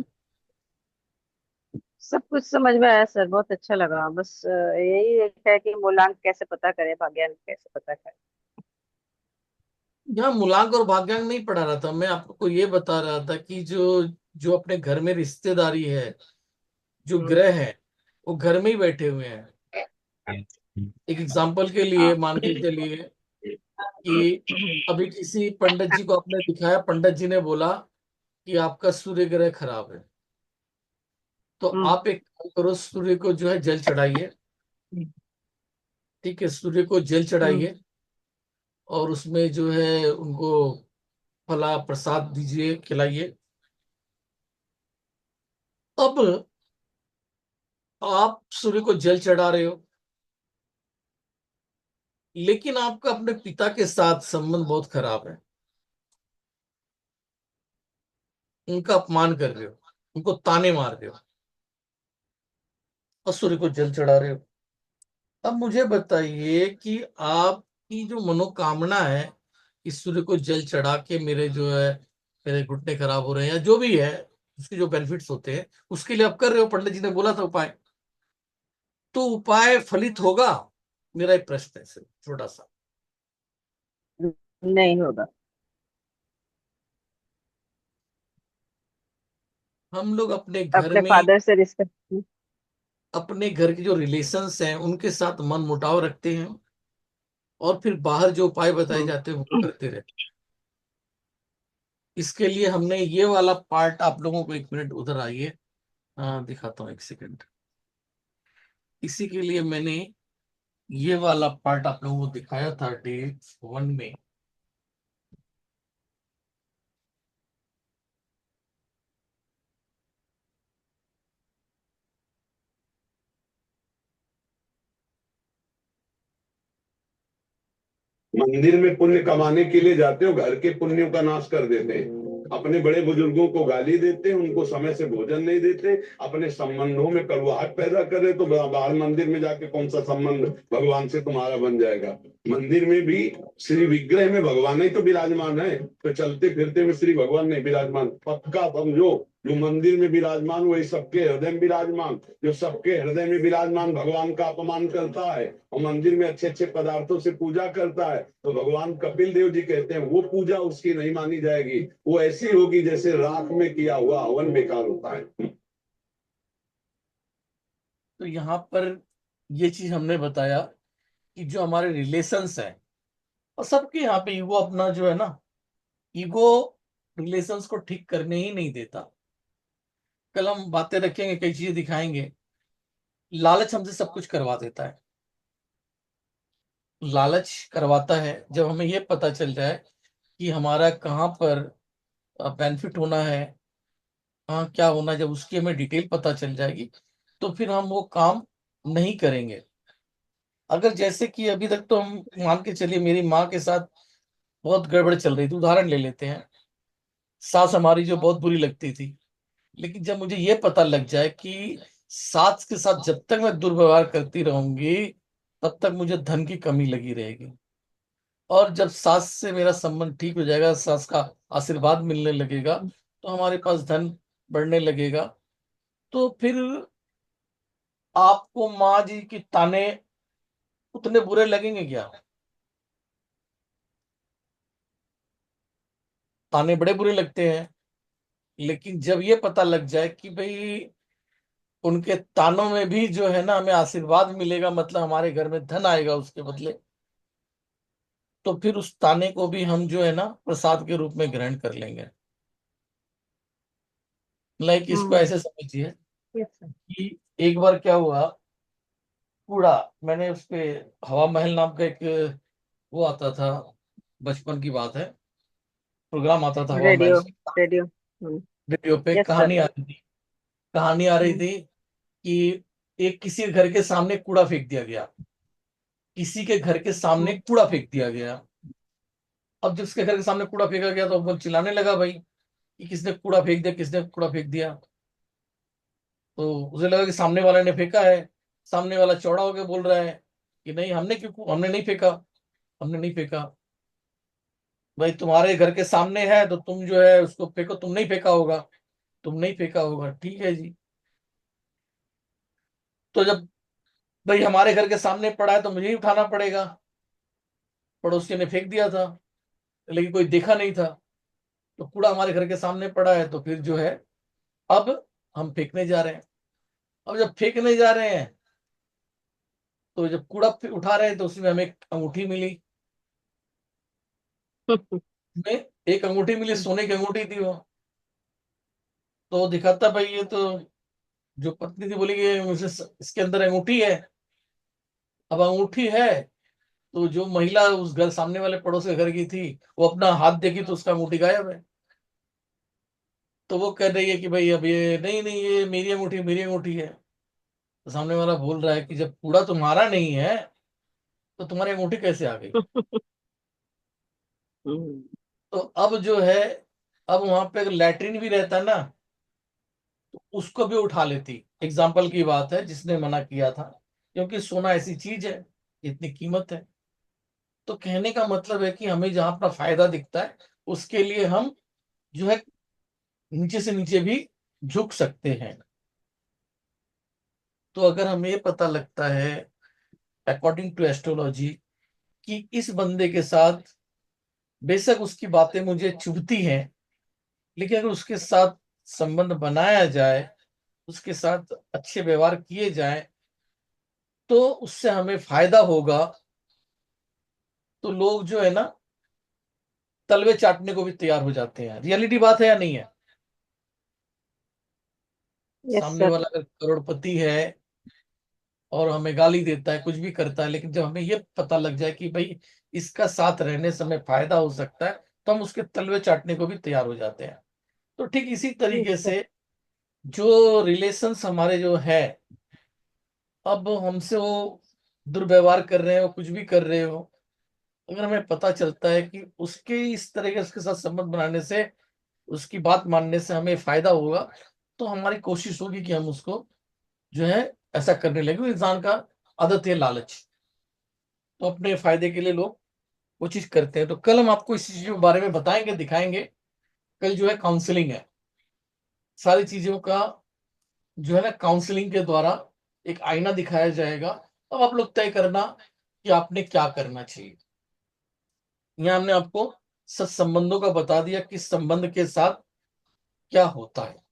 S6: सब कुछ समझ में आया सर, बहुत अच्छा लगा। बस यही एक है कि मूलांक कैसे पता करें, भाग्यांक कैसे पता करें।
S1: यहाँ मूलांक और भाग्यांक नहीं पढ़ा रहा था, मैं आपको ये बता रहा था कि जो जो अपने घर में रिश्तेदारी है, जो
S6: हम्म।
S1: ग्रह है, वो घर में ही बैठे हुए हैं। एक एग्जाम्पल के लिए
S6: हाँ।
S1: मान के चलिए कि अभी किसी पंडित जी को आपने दिखाया, पंडित जी ने बोला कि आपका सूर्य ग्रह खराब है, तो
S6: हम्म।
S1: आप एक काम करो, सूर्य को जो है जल चढ़ाइए। ठीक है, सूर्य को जल
S6: हम्म।
S1: चढ़ाइए और उसमें जो है उनको फला प्रसाद दीजिए, खिलाइए। अब आप सूर्य को जल चढ़ा रहे हो, लेकिन आपका अपने पिता के साथ संबंध बहुत खराब है, उनका अपमान कर रहे हो, उनको ताने मार रहे हो और सूर्य को जल चढ़ा रहे हो। अब मुझे बताइए कि आपकी जो मनोकामना है कि सूर्य को जल चढ़ा के मेरे जो है मेरे घुटने खराब हो रहे हैं या जो भी है, उसके जो बेनिफिट्स होते हैं उसके लिए आप कर रहे हो, पंडित जी ने बोला था उपाय, तो उपाय फलित होगा? मेरा एक प्रश्न है सिर्फ छोटा सा।
S6: नहीं होगा।
S1: हम लोग अपने घर
S6: अपने
S1: में,
S6: फादर से रिस्पेक्ट।
S1: अपने घर के जो रिलेशंस हैं उनके साथ मन मुटाव रखते हैं और फिर बाहर जो उपाय बताए जाते हैं वो करते रहते हैं। इसके लिए हमने ये वाला पार्ट आप लोगों को, 1 मिनट उधर आइए, दिखाता हूँ, 1 सेकंड। इसी के लिए मैंने ये वाला पार्ट आप लोगों को दिखाया था डे 1 में।
S7: मंदिर में पुण्य कमाने के लिए जाते हो, घर के पुण्यों का नाश कर देते हैं। अपने बड़े बुजुर्गों को गाली देते हैं, उनको समय से भोजन नहीं देते, अपने संबंधों में कड़वाहट पैदा करे, तो बाहर मंदिर में जाके कौन सा संबंध भगवान से तुम्हारा बन जाएगा? मंदिर में भी श्री विग्रह में भगवान ही तो विराजमान है, तो चलते फिरते में श्री भगवान नहीं विराजमान, पक्का समझो। जो मंदिर में विराजमान वही सबके हृदय में विराजमान, जो सबके हृदय में विराजमान भगवान का अपमान करता है और मंदिर में अच्छे अच्छे पदार्थों से पूजा करता है, तो भगवान कपिल देव जी कहते हैं वो पूजा उसकी नहीं मानी जाएगी, वो ऐसी होगी जैसे राख में किया हुआ हवन बेकार होता है।
S1: तो यहाँ पर ये चीज हमने बताया कि जो हमारे रिलेशंस हैं, और सबके यहाँ पे ईगो अपना जो है ना, ईगो रिलेशंस को ठीक करने ही नहीं देता। कल हम बातें रखेंगे, कई चीजें दिखाएंगे। लालच हमसे सब कुछ करवा देता है। लालच करवाता है जब हमें ये पता चल जाए कि हमारा कहाँ पर बेनिफिट होना है, कहाँ क्या होना है। जब उसकी हमें डिटेल पता चल जाएगी तो फिर हम वो काम नहीं करेंगे। अगर जैसे कि अभी तक तो हम मान के चलिए मेरी माँ के साथ बहुत गड़बड़ चल रही थी, उदाहरण ले लेते हैं। सास हमारी जो बहुत बुरी लगती थी, लेकिन जब मुझे ये पता लग जाए कि सास के साथ जब तक मैं दुर्व्यवहार करती रहूंगी तब तक मुझे धन की कमी लगी रहेगी, और जब सास से मेरा संबंध ठीक हो जाएगा, सास का आशीर्वाद मिलने लगेगा, तो हमारे पास धन बढ़ने लगेगा। तो फिर आपको माँ जी की ताने उतने बुरे लगेंगे क्या? ताने बड़े बुरे लगते हैं, लेकिन जब ये पता लग जाए कि भाई उनके तानों में भी जो है ना हमें आशीर्वाद मिलेगा, मतलब हमारे घर में धन आएगा उसके बदले, तो फिर उस ताने को भी हम जो है ना प्रसाद के रूप में ग्रहण कर लेंगे। लाइक इसको ऐसे समझिए
S6: यस सर।
S1: कि एक बार क्या हुआ, कूड़ा, मैंने उस पे हवा महल नाम का एक वो आता था, बचपन की बात है, प्रोग्राम आता था हवा महल
S6: रेडियो,
S1: से।
S6: रेडियो।
S1: रेडियो पे
S6: यस सर।
S1: कहानी आ रही थी। कहानी आ रही थी कि एक किसी के घर के सामने कूड़ा फेंक दिया गया, किसी के घर के सामने कूड़ा फेंक दिया गया। अब जिसके घर के सामने कूड़ा फेंका गया तो वो चिल्लाने लगा भाई कि किसने कूड़ा फेंक दिया, किसने कूड़ा फेंक दिया। तो उसे लगा कि सामने वाले ने फेंका है। सामने वाला चौड़ा होकर बोल रहा है कि नहीं, हमने क्यों, हमने नहीं फेंका, हमने नहीं फेंका। भाई तुम्हारे घर के सामने है तो तुम जो है उसको फेंको, तुम नहीं फेंका होगा, तुम नहीं फेंका होगा, ठीक है जी। तो जब भाई हमारे घर के सामने पड़ा है तो मुझे ही उठाना पड़ेगा, पड़ोसी ने फेंक दिया था लेकिन कोई देखा नहीं था, तो कूड़ा हमारे घर के सामने पड़ा है, तो फिर जो है अब हम फेंकने जा रहे हैं। अब जब फेंकने जा रहे हैं तो जब कूड़ा उठा रहे हैं तो उसमें हमें एक अंगूठी मिली। में एक अंगूठी मिली, सोने की अंगूठी थी वो। तो दिखाता भाई ये तो, जो पत्नी थी बोली कि मुझे इसके अंदर अंगूठी है। अब अंगूठी है तो जो महिला उस घर सामने वाले पड़ोस के घर की थी, वो अपना हाथ देखी तो उसका अंगूठी गायब है। तो वो कह रही है कि भाई अब ये नहीं नहीं, ये मेरी अंगूठी, मेरी अंगूठी है। तो सामने वाला बोल रहा है कि जब कूड़ा तुम्हारा नहीं है तो तुम्हारी अंगूठी कैसे आ गई? तो अब जो है, अब वहां पे अगर लैट्रिन भी रहता ना तो उसको भी उठा लेती। एग्जाम्पल की बात है, जिसने मना किया था, क्योंकि सोना ऐसी चीज है, इतनी कीमत है। तो कहने का मतलब है कि हमें जहां अपना फायदा दिखता है उसके लिए हम जो है नीचे से नीचे भी झुक सकते हैं। तो अगर हमें ये पता लगता है अकॉर्डिंग टू एस्ट्रोलॉजी कि इस बंदे के साथ बेशक उसकी बातें मुझे चुभती हैं, लेकिन अगर उसके साथ संबंध बनाया जाए, उसके साथ अच्छे व्यवहार किए जाए तो उससे हमें फायदा होगा, तो लोग जो है ना तलवे चाटने को भी तैयार हो जाते हैं। रियलिटी बात है या नहीं है?
S6: यस
S1: सामने
S6: सर।
S1: वाला अगर करोड़पति है और हमें गाली देता है, कुछ भी करता है, लेकिन जब हमें ये पता लग जाए कि भाई इसका साथ रहने से हमें फायदा हो सकता है, तो हम उसके तलवे चाटने को भी तैयार हो जाते हैं। तो ठीक इसी
S6: यस
S1: तरीके
S6: सर।
S1: से जो रिलेशंस हमारे जो है, अब हमसे वो दुर्व्यवहार कर रहे हो, कुछ भी कर रहे हो, अगर हमें पता चलता है कि उसके इस तरह के उसके साथ संबंध बनाने से, उसकी बात मानने से हमें फायदा होगा, तो हमारी कोशिश होगी कि हम उसको जो है ऐसा करने लगे। इंसान का आदत है लालच, तो अपने फायदे के लिए लोग कोशिश करते हैं। तो कल हम आपको इस चीज के बारे में बताएंगे, दिखाएंगे। कल जो है काउंसलिंग है, सारी चीजों का जो है ना काउंसलिंग के द्वारा एक आईना दिखाया जाएगा। अब आप लोग तय करना कि आपने क्या करना चाहिए। यहाँ हमने आपको सब संबंधों का बता दिया, किस संबंध के साथ क्या होता है।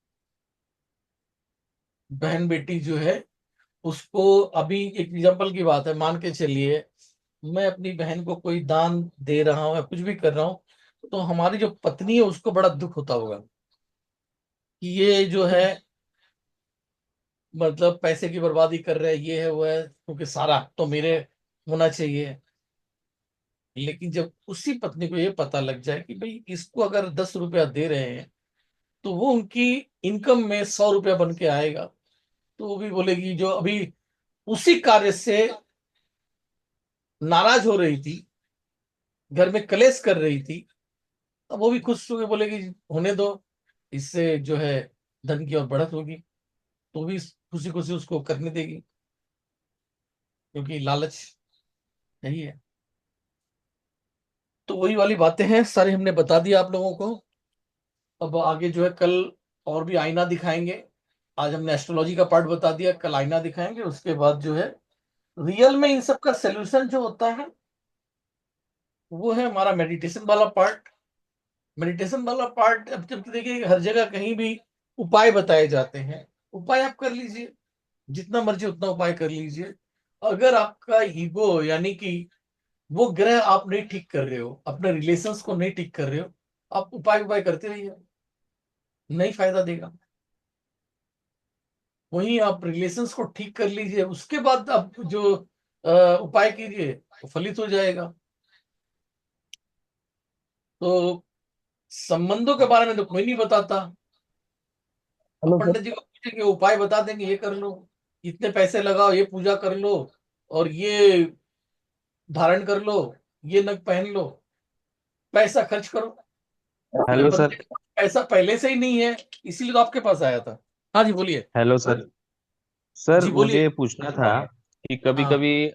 S1: बहन बेटी जो है उसको, अभी एक एग्जांपल की बात है, मान के चलिए मैं अपनी बहन को कोई दान दे रहा हूं या कुछ भी कर रहा हूं, तो हमारी जो पत्नी है उसको बड़ा दुख होता होगा कि ये जो है मतलब पैसे की बर्बादी कर रहे हैं, ये है वो है, क्योंकि सारा हक तो मेरे होना चाहिए। लेकिन जब उसी पत्नी को ये पता लग जाए कि भाई इसको अगर 10 रुपया दे रहे हैं तो वो उनकी इनकम में 100 रुपया बन के आएगा, तो वो भी बोलेगी, जो अभी उसी कार्य से नाराज हो रही थी, घर में कलेश कर रही थी, अब वो भी खुश होकर बोलेगी होने दो, इससे जो है धन की और बढ़त होगी, तो भी खुशी खुशी उसको करने देगी, क्योंकि लालच यही है। तो वही वाली बातें हैं, सारी हमने बता दिया आप लोगों को। अब आगे जो है कल और भी आईना दिखाएंगे। आज हमने एस्ट्रोलॉजी का पार्ट बता दिया, कल आईना दिखाएंगे। उसके बाद जो है रियल में इन सब का सोल्यूशन जो होता है वो है हमारा मेडिटेशन वाला पार्ट। मेडिटेशन वाला पार्ट, अब जब देखिए हर जगह कहीं भी उपाय बताए जाते हैं, उपाय आप कर लीजिए, जितना मर्जी उतना उपाय कर लीजिए। अगर आपका ईगो यानी कि वो ग्रह आप नहीं ठीक कर रहे हो, अपने रिलेशंस को नहीं ठीक कर रहे हो, आप उपाय उपाय करते रहिए, नहीं फायदा देगा। वहीं आप रिलेशंस को ठीक कर लीजिए, उसके बाद आप जो उपाय कीजिए वो फलित हो जाएगा। तो संबंधों के बारे में तो कोई नहीं बताता। अब
S2: हेलो सर।
S1: पंडित जी को पूछेंगे उपाय बता देंगे, ये कर लो, इतने पैसे लगाओ, ये पूजा कर लो, और ये धारण कर लो, ये नग पहन लो, पैसा खर्च करो। अरे
S8: हेलो
S1: बंदे
S8: सर।
S1: के पास पैसा पहले से ही नहीं है, इसीलिए तो आपके पास आया था। हाँ जी बोलिए।
S8: Hello sir. सर
S1: जी
S8: मुझे
S1: बोलिए।
S8: ये पूछना था कि कभी
S1: हाँ
S8: कभी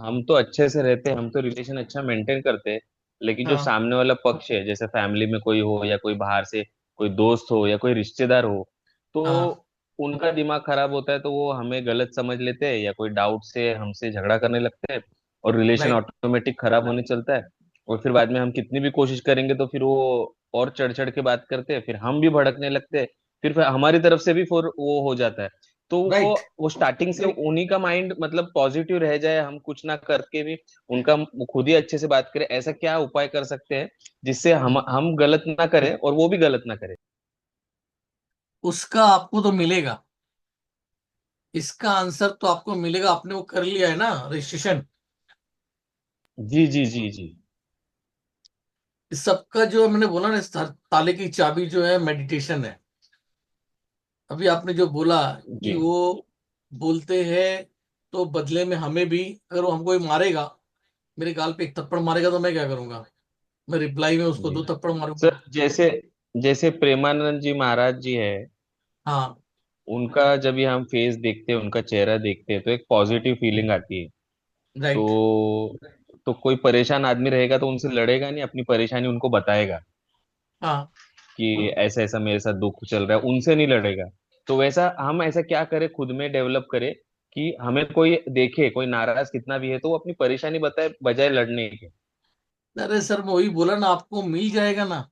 S8: हम तो अच्छे से रहते हैं, हम तो रिलेशन अच्छा मेंटेन करते हैं, लेकिन जो
S1: हाँ
S8: सामने वाला पक्ष है, जैसे फैमिली में कोई हो या कोई बाहर से कोई दोस्त हो या कोई रिश्तेदार हो, तो
S1: हाँ।
S8: उनका दिमाग खराब होता है, तो वो हमें गलत समझ लेते हैं या कोई डाउट से हमसे झगड़ा करने लगते हैं, और रिलेशन
S1: राइट।
S8: ऑटोमेटिक खराब होने चलता है। और फिर बाद में हम कितनी भी कोशिश करेंगे तो फिर वो और चढ़ चढ़ के बात करते हैं, फिर हम भी भड़कने लगते हैं, फिर हमारी तरफ से भी फिर वो हो जाता है। तो
S1: राइट।
S8: वो स्टार्टिंग से उन्हीं का माइंड मतलब पॉजिटिव रह जाए, हम कुछ ना करके भी उनका खुद ही अच्छे से बात करें, ऐसा क्या उपाय कर सकते हैं जिससे हम गलत ना करें और वो भी गलत ना करे?
S1: उसका आपको तो मिलेगा, इसका आंसर तो आपको मिलेगा। आपने वो कर लिया है ना रजिस्ट्रेशन,
S8: जी जी जी जी।
S1: इस सबका जो मैंने बोला ना, इस ताले की चाबी जो है मेडिटेशन है। अभी आपने जो बोला कि
S8: जी
S1: वो बोलते हैं तो बदले में हमें भी, अगर वो हमको ही मारेगा, मेरे गाल पे एक थप्पड़ मारेगा, तो मैं क्या करूंगा? मैं रिप्लाई में उसको
S8: जी।
S1: 2 थप्पड़ मारूंगा।
S8: सर जैसे जैसे प्रेमानंद जी महाराज जी है,
S1: हाँ।
S8: उनका जब भी हम फेस देखते हैं, उनका चेहरा देखते हैं, तो एक पॉजिटिव फीलिंग आती है।
S1: राइट।
S8: तो कोई परेशान आदमी रहेगा तो उनसे लड़ेगा नहीं, अपनी परेशानी उनको बताएगा
S1: हाँ।
S8: कि ऐसा ऐसा मेरे साथ दुख चल रहा है, उनसे नहीं लड़ेगा। तो वैसा हम ऐसा क्या करें, खुद में डेवलप करें कि हमें कोई देखे, कोई नाराज कितना भी है तो वो अपनी परेशानी बताए बजाय लड़ने के।
S1: अरे सर मैं वही बोला ना, आपको मिल जाएगा ना।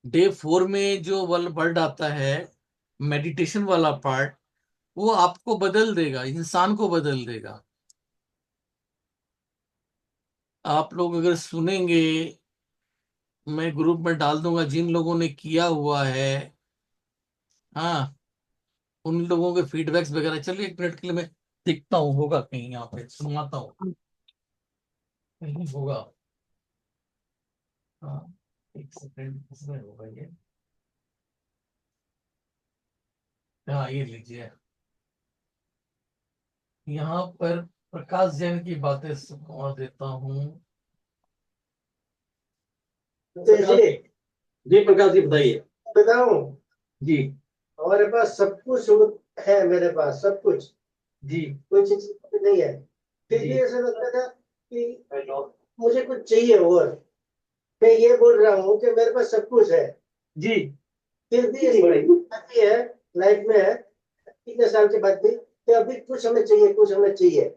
S1: डे 4 में जो वर्ड आता है मेडिटेशन वाला पार्ट, वो आपको बदल देगा, इंसान को बदल देगा। आप लोग अगर सुनेंगे, मैं ग्रुप में डाल दूंगा जिन लोगों ने किया हुआ है। हाँ, उन लोगों के फीडबैक्स वगैरह। चलिए 1 मिनट के लिए मैं देखता हूँ, होगा कहीं यहाँ पे, सुनाता हूँ, कहीं होगा। हाँ, 1 सेकंड, किसमें होगा ये? हाँ ये लीजिए, यहाँ पर प्रकाश जैन की बातें सुना देता हूँ।
S9: जी जी प्रकाश जी बताइए। बताऊं?
S1: जी।
S9: हमारे पास सब कुछ है, मेरे पास सब कुछ।
S1: जी।
S9: कोई चीज नहीं है, फिर
S1: जी।
S9: भी ऐसा लगता था कि मुझे कुछ चाहिए। और मैं ये बोल रहा हूँ कि मेरे पास सब कुछ है।
S1: जी।
S9: फिर भी अच्छी है, लाइफ में है, कितने साल के बाद भी कि अभी कुछ हमें चाहिए, कुछ हमें चाहिए।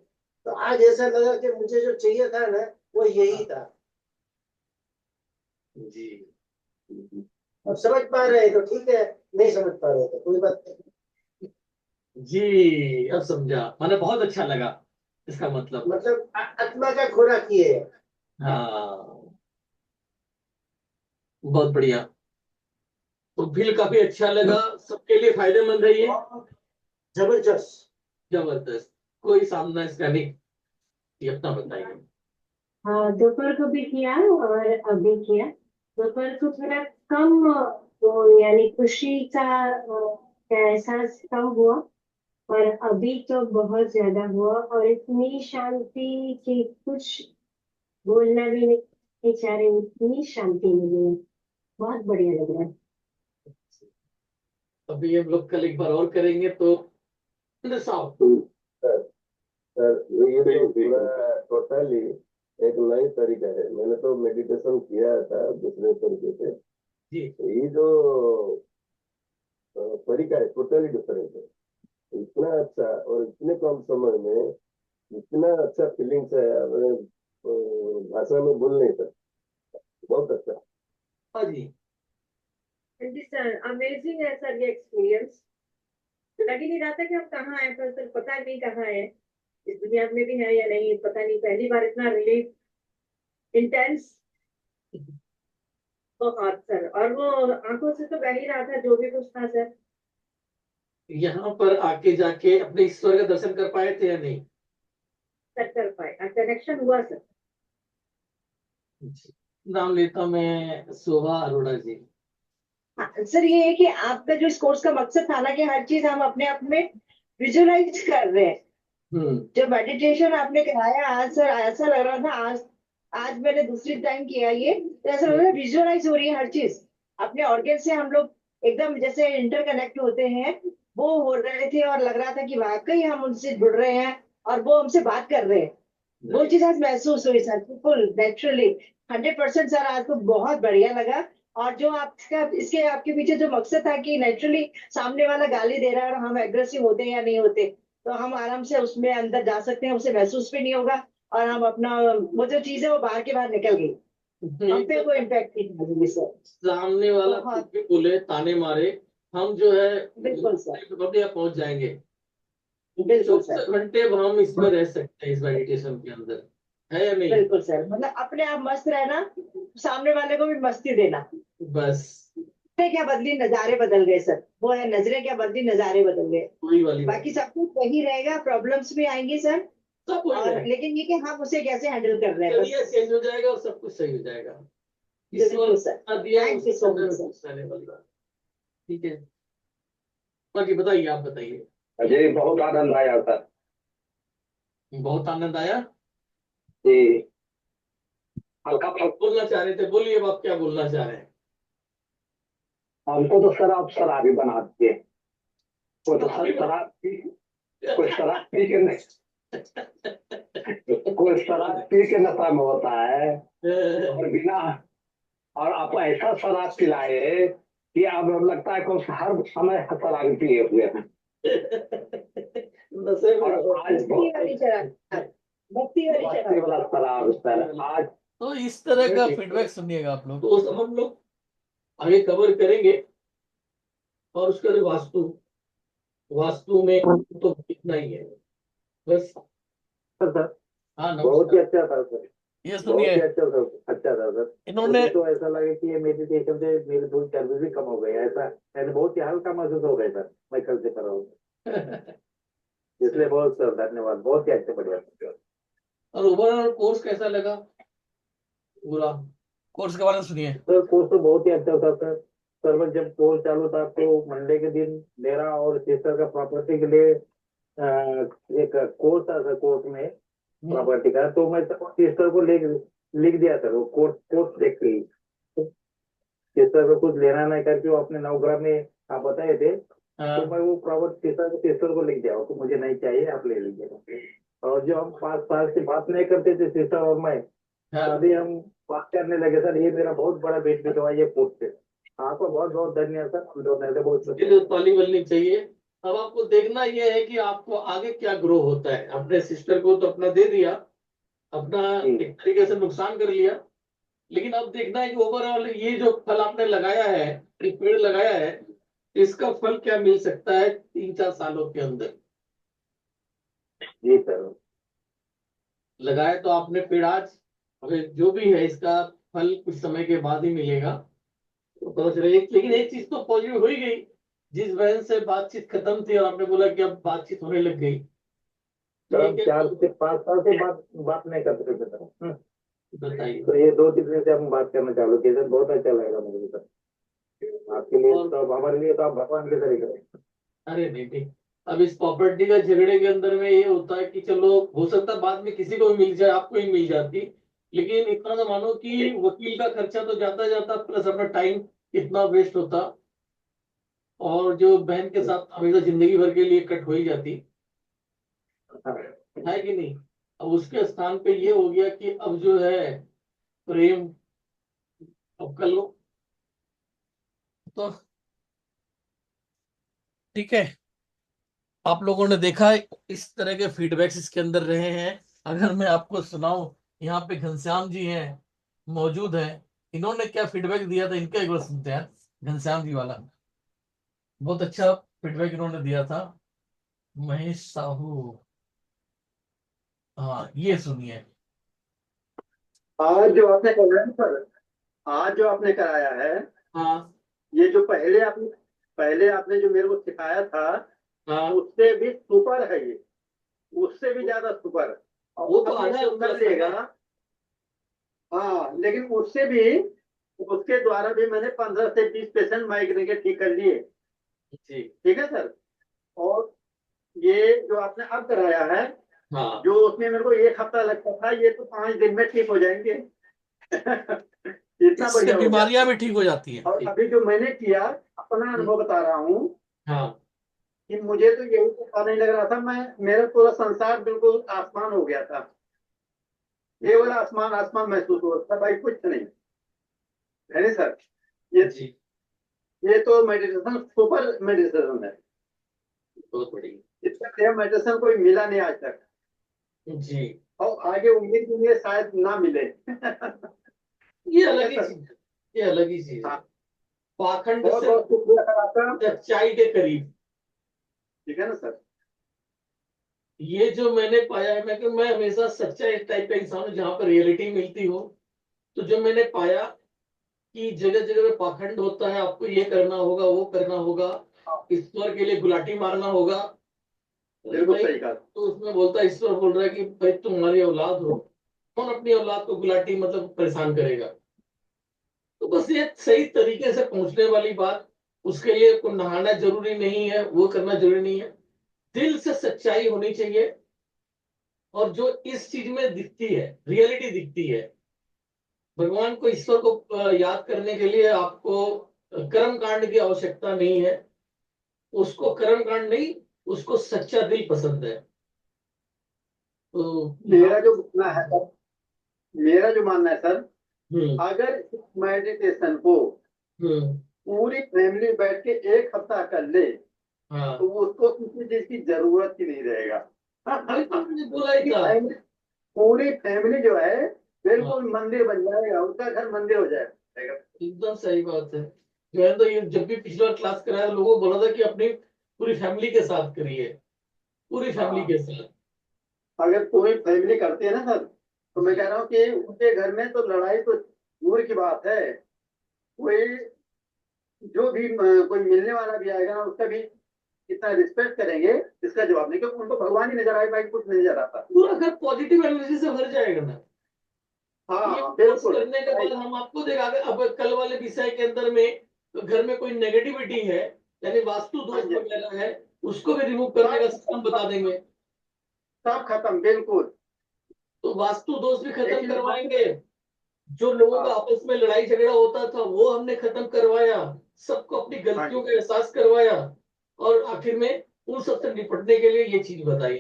S9: तो आज ऐसा लगा कि मुझे जो चाहिए था ना वो यही था।
S1: जी
S9: अब समझ पा रहे हैं तो ठीक है, नहीं समझ पा रहे तो कोई बात नहीं।
S1: जी, अब समझा, मैंने बहुत अच्छा लगा इसका मतलब।
S9: आत्मा का खुराक ये है।
S1: हाँ, बहुत बढ़िया। तो बिल काफी अच्छा लगा, सबके लिए फायदेमंद है ये।
S9: जबरदस्त।
S1: जबरदस्त, कोई सामना इसका नहीं। ये अपना बताइए।
S10: हाँ, दोपहर को भी किया और अभी किया। दोपहर को थोड़ा कम, वो यानी खुशी का एहसास कम हुआ, और अभी तो बहुत ज्यादा हुआ, और इतनी शांति कि कुछ बोलना भी नहीं चाह रहे, इतनी शांति मिली है, बहुत बढ़िया लग रहा है।
S1: अभी हम लोग कल एक बार और करेंगे तो साफ।
S11: सर ये तो पूरा टोटली एक नई तरीका है। मैंने तो मेडिटेशन किया था दूसरे तरीके से।
S1: जी
S11: ये जो तरीका है टोटली डिफरेंट है। इतना अच्छा और इतने कम समय में इतना अच्छा फीलिंग्स है, अपने भाषा में बोल नहीं सकता। बहुत अच्छा।
S1: हाँ जी,
S10: जी सर, अमेजिंग है सर ये एक्सपीरियंस। लग ही नहीं रहा था कि हम कहाँ आए, पर सर पता नहीं कहाँ है, इस दुनिया में भी है या नहीं पता नहीं। पहली बार इतना रिलीफ, इंटेंस, बहुत सर। और वो आंखों से तो बह ही रहा था जो भी कुछ था सर।
S1: यहाँ पर आके जाके अपने ईश्वर का दर्शन कर पाए थे या नहीं?
S10: सर कर पाए, कनेक्शन हुआ सर।
S1: नाम लेता मैं शोभा अरोड़ा जी।
S10: सर ये है कि आपका जो इस कोर्स का मकसद था ना कि हर चीज हम अपने आप में विजुअलाइज कर रहे हैं। जो मेडिटेशन आपने कराया आज सर, ऐसा लग रहा था आज मैंने दूसरी टाइम किया ये, तो ऐसा लग रहा है विजुअलाइज हो रही है हर चीज। अपने ऑर्गन से हम लोग एकदम जैसे इंटरकनेक्ट होते हैं, वो हो रहे थे, और लग रहा था कि वाकई हम उनसे जुड़ रहे हैं और वो हमसे बात कर रहे हैं। वो चीज आज महसूस हुई सर, बिल्कुल नेचुरली 100% सर। आज तो बहुत बढ़िया लगा। और जो आपका इसके आपके पीछे जो मकसद था कि नेचुरली सामने वाला गाली दे रहा है और हम एग्रेसिव होते हैं या नहीं होते, तो हम आराम से उसमें अंदर जा सकते हैं, उसे महसूस भी नहीं होगा, और हम अपना वो जो चीज है वो बाहर के बाहर निकल गई, हम पे कोई इम्पैक्ट नहीं पड़ेगी सर।
S1: सामने वाला कुछ भी बोले, ताने मारे, हम जो है
S10: बिल्कुल सर,
S1: बढ़िया पहुंच जाएंगे।
S10: बिल्कुल सर,
S1: 24 घंटे अब हम इसमें रह सकते हैं, इस मेडिटेशन के अंदर, है या नहीं?
S10: बिल्कुल सर। मतलब अपने आप मस्त रहना, सामने वाले को भी मस्ती देना,
S1: बस
S10: क्या बदली, नजारे बदल गए सर। वो है नजरें क्या बदली, नजारे बदल गए।
S1: वही वाली
S10: बाकी सब कुछ सही रहेगा, प्रॉब्लम्स भी आएंगी सर,
S1: सब हो
S10: और
S1: जाएगा,
S10: लेकिन ये कि हम उसे कैसे हैंडल कर रहे हैं
S1: करियर
S10: बस।
S1: चेंज हो जाएगा और सब कुछ सही हो जाएगा।
S10: बिल्कुल सर,
S1: ईश्वर दिया
S10: thank you so much sir.
S1: खुश रहने वाली बात। ठीक है, बाकी बताइए, आप बताइए।
S11: अजय बहुत आनंद आया सर।
S1: बहुत आनंद आया
S11: जी। हल्का
S1: बोलना चाह रहे थे, बोलिए अब आप क्या बोलना चाह रहे हैं?
S11: हमको तो सर आप शराबी बना दिए। वो तो सर शराब पी, कोई शराब पी के नहीं, कोई शराब पी के नशा में होता है और बिना, और आप ऐसा शराब पिलाए कि अब लगता है कि हर समय शराब पिए हुए हैं।
S1: नशे में
S11: और आज
S10: भक्ति वाली शराब, भक्ति वाली
S11: भक्ति
S10: शराब।
S11: वाला शराब सर आज।
S1: तो इस तरह का फीडबैक सुनिएगा आप लोग, तो सब हम लोग आगे कवर करेंगे। और उसके बाद वास्तु में तो इतना ही है बस।
S11: सर
S1: हाँ,
S11: बहुत ही
S1: नमस्कार।
S11: अच्छा था सर,
S1: ये
S11: बहुत ही
S1: सुनिए,
S11: अच्छा था, अच्छा था सर।
S1: इन्होंने
S11: मुझे तो ऐसा लगे कि ये मेडिटेशन से मेरे थोड़ी चर्बी भी कम हो गई है, ऐसा मैंने बहुत ही हल्का महसूस हो गया सर। मैं कल से कर रहा हूँ, इसलिए बहुत सर धन्यवाद, बहुत ही अच्छे बढ़िया।
S1: और ओवरऑल कोर्स कैसा लगा पूरा? कोर्स के बारे में सुनिए।
S11: सर कोर्स तो बहुत ही अच्छा था सर। सर मैं जब कोर्स चालू था तो मंडे के दिन मेरा और सिस्टर का प्रॉपर्टी के लिए एक कोर्स था सर, कोर्ट में प्रॉपर्टी का। तो मैं सिस्टर को लिख दिया सर, वो कोर्स देख के ही सिस्टर को कुछ लेना नहीं करके वो अपने नवग्रह में आप बताए थे, तो मैं वो प्रॉपर्टी सिस्टर को लिख दिया, तो मुझे नहीं चाहिए, आप ले लीजिए। और जो हम 5 साल से बात नहीं करते थे सिस्टर और मैं, अभी हम बात करने लगे सर। ये मेरा बहुत बड़ा बेनिफिट हुआ ये कोर्स से। आपको बहुत बहुत धन्यवाद सर, हम लोग मेरे बहुत
S1: ये तो ताली बजनी चाहिए। अब आपको देखना ये है कि आपको आगे क्या ग्रो होता है। अपने सिस्टर को तो अपना दे दिया, अपना एक तरीके से नुकसान कर लिया, लेकिन अब देखना है कि ओवरऑल ये जो फल आपने लगाया है, एक पेड़ लगाया है, इसका फल क्या मिल सकता है 3-4 सालों के अंदर।
S11: जी सर।
S1: लगाया तो आपने पेड़ आज, अगर जो भी है इसका फल कुछ समय के बाद ही मिलेगा। तो पता चले, लेकिन एक चीज तो पॉजिटिव हो ही गई, जिस वजह से बातचीत खत्म थी और आपने बोला कि अब बातचीत होने लग गई।
S11: सर हम
S1: ठीक है,
S11: 4 से 5 साल से बात नहीं करते थे सर।
S1: बताइए।
S11: तो ये 2-3 दिन से हम बात करना चालू किए सर, बहुत अच्छा लगेगा मुझे सर। आपके लिए
S1: और
S11: तो अब हमारे लिए तो आप भगवान के तरीके हैं।
S1: अरे नहीं नहीं, अब इस प्रॉपर्टी का झगड़े के अंदर में ये होता है कि चलो हो सकता है बाद में किसी को भी मिल जाए, आपको ही मिल जाती, लेकिन इतना तो मानो कि वकील का खर्चा तो जाता जाता, प्लस अपना टाइम इतना वेस्ट होता, और जो बहन के साथ हमेशा जिंदगी भर के लिए कट हो ही जाती है कि नहीं। अब उसके स्थान पे ये हो गया कि अब जो है प्रेम अब कर लो, तो ठीक है। आप लोगों ने देखा इस तरह के फीडबैक्स इसके अंदर रहे हैं। अगर मैं आपको सुनाऊं, यहाँ पे घनश्याम जी हैं, मौजूद हैं, इन्होंने क्या फीडबैक दिया था, इनका एक बार सुनते हैं। घनश्याम जी वाला बहुत अच्छा फीडबैक इन्होंने दिया था। महेश साहू, हाँ ये सुनिए।
S12: आज जो आपने कराया सर, आज जो आपने कराया है,
S1: हाँ
S12: ये जो पहले आपने जो मेरे को सिखाया था,
S1: हाँ,
S12: उससे भी सुपर है ये, उससे भी ज्यादा सुपर। और
S1: वो तो
S12: अब
S1: आधा
S12: ये जो कर लेगा, हाँ, लेकिन उसके द्वारा भी मैंने 15 से 20 पेशेंट माइग्रेन के ठीक कर लिए।
S1: जी,
S12: ठीक है सर। और ये जो आपने अब कराया है,
S1: हाँ
S12: जो उसमें मेरे को 1 हफ्ता लगता था, ये तो 5 दिन में ठीक हो जाएंगे। इतना
S1: इससे
S12: बढ़िया हो गया।
S1: बीमारियां भी ठीक हो जाती हैं।
S12: और अभी जो मैंने किया, अपना अनुभव बता रहा हूँ
S1: हाँ
S12: कि मुझे तो यही पता नहीं लग रहा था, मेरा पूरा संसार बिल्कुल आसमान हो गया था। ये वाला आसमान आसमान महसूस हो रहा था भाई, कुछ नहीं है नहीं सर। ये
S1: जी,
S12: ये तो मेडिटेशन, सुपर मेडिटेशन है।
S1: बहुत बढ़िया।
S12: इसका मेडिटेशन कोई मिला नहीं आज तक,
S1: जी,
S12: और आगे उम्मीद भी है शायद ना मिले।
S1: ये अलग ही चीज है, ये अलग ही चीज है।
S12: हाँ,
S1: पाखंड
S12: बहुत
S1: से
S12: बहुत शुक्रिया सर आपका।
S1: सच्चाई के करीब।
S12: ठीक है ना सर।
S1: ये जो मैंने पाया है, मैं हमेशा सच्चा इस टाइप का इंसान हूँ जहां पर रियलिटी मिलती हो। तो जो मैंने पाया कि जगह जगह पे पाखंड होता है, आपको ये करना होगा, वो करना होगा, ईश्वर के लिए गुलाटी मारना होगा।
S12: बिल्कुल
S1: भाई
S12: सही कहा।
S1: तो उसमें बोलता है, ईश्वर बोल रहा है कि भाई तुम हमारी औलाद हो, कौन अपनी औलाद को गुलाटी मतलब परेशान करेगा। तो बस ये सही तरीके से पहुंचने वाली बात, उसके लिए को नहाना जरूरी नहीं है, वो करना जरूरी नहीं है, दिल से सच्चाई होनी चाहिए। और जो इस चीज में दिखती है, रियलिटी दिखती है, भगवान को, ईश्वर को याद करने के लिए आपको कर्म कांड की आवश्यकता नहीं है। उसको कर्म कांड नहीं, उसको सच्चा दिल पसंद है। तो
S12: मेरा जो मानना है सर, मेरा जो मानना है सर,
S1: हम्म
S12: अगर इस मेडिटेशन को
S1: हम्म,
S12: पूरी फैमिली बैठ के 1 हफ्ता कर ले,
S1: हाँ
S12: तो उसको किसी चीज की जरूरत ही नहीं रहेगा।
S1: वही तो मैंने बोला ही था।
S12: पूरी फैमिली जो है
S1: हाँ,
S12: बिल्कुल मंदिर बन जाएगा, उसका घर मंदिर हो जाएगा।
S1: एकदम सही बात है। जो है तो ये जब भी पिछला क्लास कराया, लोगों को बोला था कि अपनी पूरी फैमिली के साथ करिए, पूरी फैमिली
S12: हाँ,
S1: के साथ।
S12: अगर पूरी फैमिली करती है ना सर, तो मैं कह रहा हूँ कि उनके घर में तो लड़ाई तो दूर की बात है। कोई जो भी कोई मिलने वाला भी आएगा ना, उसका भी कितना रिस्पेक्ट करेंगे, इसका जवाब नहीं, क्योंकि उनको भगवान ही नजर आए, भाई कुछ नहीं नजर आता।
S1: पूरा घर पॉजिटिव एनर्जी से भर जाएगा ना। ये
S12: हाँ
S1: कोर्स
S12: बिल्कुल।
S1: करने के बाद हम आपको देखा, अब कल वाले विषय के अंदर में तो घर में कोई नेगेटिविटी है, यानी वास्तु दोष वगैरह है, उसको भी रिमूव करने का सिस्टम बता देंगे।
S12: सब खत्म बिल्कुल।
S1: तो वास्तु दोष भी खत्म
S12: लेकिन
S1: करवाएंगे। जो लोगों का आपस में लड़ाई झगड़ा होता था, वो हमने खत्म करवाया। सबको अपनी गलतियों का एहसास करवाया, और आखिर में उन सबसे निपटने के लिए ये चीज बताई।